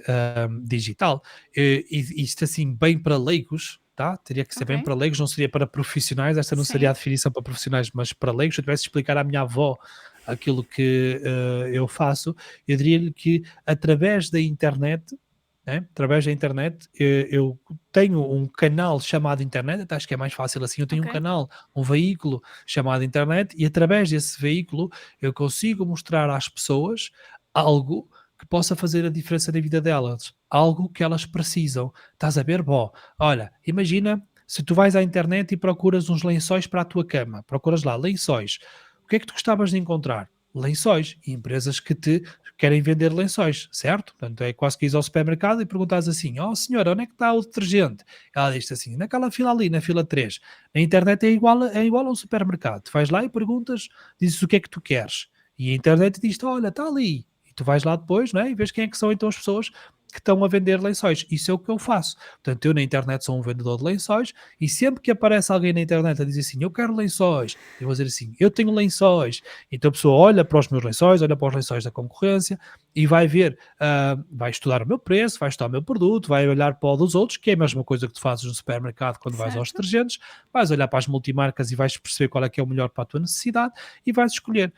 Speaker 2: digital, isto assim bem para leigos, tá? Teria que ser bem
Speaker 1: ok.
Speaker 2: para leigos, não seria para profissionais, esta não seria a
Speaker 1: Sim,
Speaker 2: definição para profissionais, mas para leigos. Se eu tivesse que explicar à minha avó aquilo que eu faço, eu diria-lhe que através da internet, né? Através da internet, eu tenho um canal chamado internet, até acho que é mais fácil assim, eu tenho um
Speaker 1: ok.
Speaker 2: canal, um veículo chamado internet e através desse veículo eu consigo mostrar às pessoas algo que possa fazer a diferença na vida delas, algo que elas precisam. Estás a ver? Bom, olha, imagina se tu vais à internet e procuras uns lençóis para a tua cama, procuras lá lençóis, o que é que tu gostavas de encontrar? Lençóis e empresas que te querem vender lençóis, certo? Portanto, é quase que ires ao supermercado e perguntas assim: "Oh senhora, onde é que está o detergente?" Ela diz assim: "Naquela fila ali, na fila 3." Na internet é igual a um supermercado. Tu vais lá e perguntas, dizes o que é que tu queres. E a internet diz-te: "Olha, está ali." E tu vais lá depois, não é? E vês quem é que são então as pessoas que estão a vender lençóis. Isso é o que eu faço. Portanto, eu na internet sou um vendedor de lençóis e sempre que aparece alguém na internet a dizer assim: "Eu quero lençóis", eu vou dizer assim: "Eu tenho lençóis." Então a pessoa olha para os meus lençóis, olha para os lençóis da concorrência e vai ver, vai estudar o meu preço, vai estudar o meu produto, vai olhar para o dos outros, que é a mesma coisa que tu fazes no supermercado quando vais aos
Speaker 1: Certo.
Speaker 2: detergentes, vais olhar para as multimarcas e vais perceber qual é que é o melhor para a tua necessidade e vais escolher.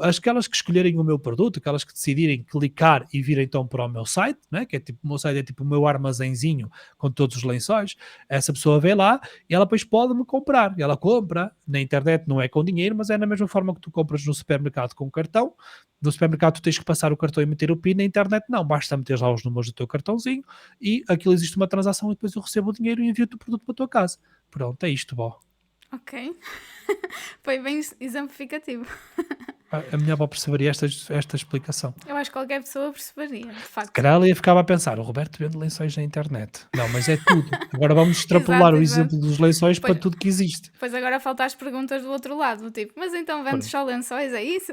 Speaker 2: aquelas que escolherem o meu produto, aquelas que decidirem clicar e vir então para o meu site, né? Que é tipo, o meu site é tipo o meu armazenzinho com todos os lençóis, essa pessoa vê lá e ela depois pode-me comprar. Ela compra na internet, não é com dinheiro, mas é na mesma forma que tu compras no supermercado com cartão. No supermercado tu tens que passar o cartão e meter o PIN, na internet não, basta meter lá os números do teu cartãozinho e aquilo existe uma transação e depois eu recebo o dinheiro e envio-te o produto para a tua casa. Pronto, é isto, bó.
Speaker 1: Ok. Foi bem exemplificativo.
Speaker 2: A minha avó perceberia esta explicação.
Speaker 1: Eu acho que qualquer pessoa perceberia, de
Speaker 2: Se
Speaker 1: facto.
Speaker 2: calhar ela ia ficava a pensar, o Roberto vende lençóis na internet. Não, mas é tudo. Agora vamos extrapolar
Speaker 1: Exato,
Speaker 2: o
Speaker 1: exato.
Speaker 2: exemplo dos lençóis para
Speaker 1: Pois,
Speaker 2: tudo que existe.
Speaker 1: pois agora faltam as perguntas do outro lado, do tipo, mas então vendes
Speaker 2: Pronto.
Speaker 1: só lençóis, é isso?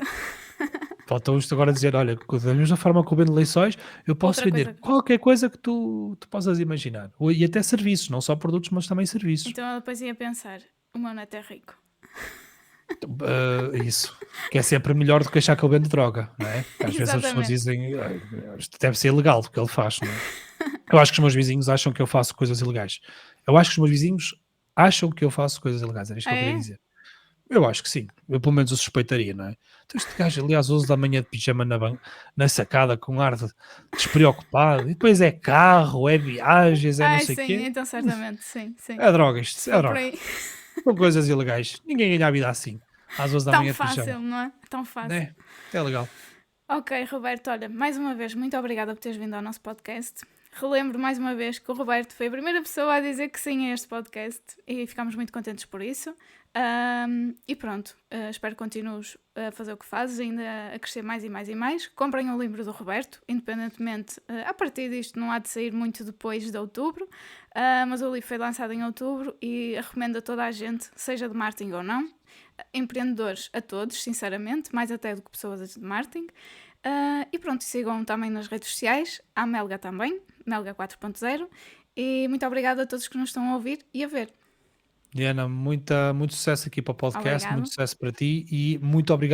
Speaker 2: Falta isto agora dizer, olha, da mesma forma que eu vendo lençóis, eu posso
Speaker 1: Outra
Speaker 2: vender
Speaker 1: coisa.
Speaker 2: qualquer coisa que tu possas imaginar. E até serviços, não só produtos, mas também serviços.
Speaker 1: Então ela depois ia pensar, o meu neto é rico.
Speaker 2: Isso. Que é sempre melhor do que achar que ele vende droga, não é? Às vezes as pessoas
Speaker 1: Exatamente.
Speaker 2: dizem, isto deve ser ilegal o que ele faz, não é? Eu acho que os meus vizinhos acham que eu faço coisas ilegais. Eu acho que os meus vizinhos acham que eu faço coisas ilegais, era isto
Speaker 1: Ah,
Speaker 2: que eu queria
Speaker 1: é?
Speaker 2: dizer. Eu acho que sim, eu pelo menos eu suspeitaria, não é? Então este gajo ali às 11 da manhã de pijama na sacada com ar despreocupado, e depois é carro, é viagens, é não
Speaker 1: Ai,
Speaker 2: sei o
Speaker 1: sim,
Speaker 2: quê.
Speaker 1: então certamente, sim, sim.
Speaker 2: É droga
Speaker 1: Se
Speaker 2: isto, é
Speaker 1: for por
Speaker 2: droga.
Speaker 1: aí,
Speaker 2: São coisas ilegais. Ninguém ganha a vida assim, às 11 da
Speaker 1: tão
Speaker 2: manhã de
Speaker 1: fácil,
Speaker 2: pijama.
Speaker 1: não é? Tão fácil.
Speaker 2: É, é legal.
Speaker 1: Ok, Roberto, olha, mais uma vez, muito obrigada por teres vindo ao nosso podcast. Relembro mais uma vez que o Roberto foi a primeira pessoa a dizer que sim a este podcast e ficámos muito contentes por isso. E pronto, espero que continues a fazer o que fazes, ainda a crescer mais e mais e mais. Comprem o livro do Roberto, independentemente, a partir disto não há de sair muito depois de outubro, mas o livro foi lançado em outubro e recomendo a toda a gente, seja de marketing ou não, empreendedores a todos, sinceramente, mais até do que pessoas de marketing. E pronto, sigam também nas redes sociais, a Melga também, Melga 4.0. E muito obrigada a todos que nos estão a ouvir e a ver.
Speaker 2: Diana, muito sucesso aqui para o podcast, muito
Speaker 1: Obrigado.
Speaker 2: sucesso para ti e muito obrigado.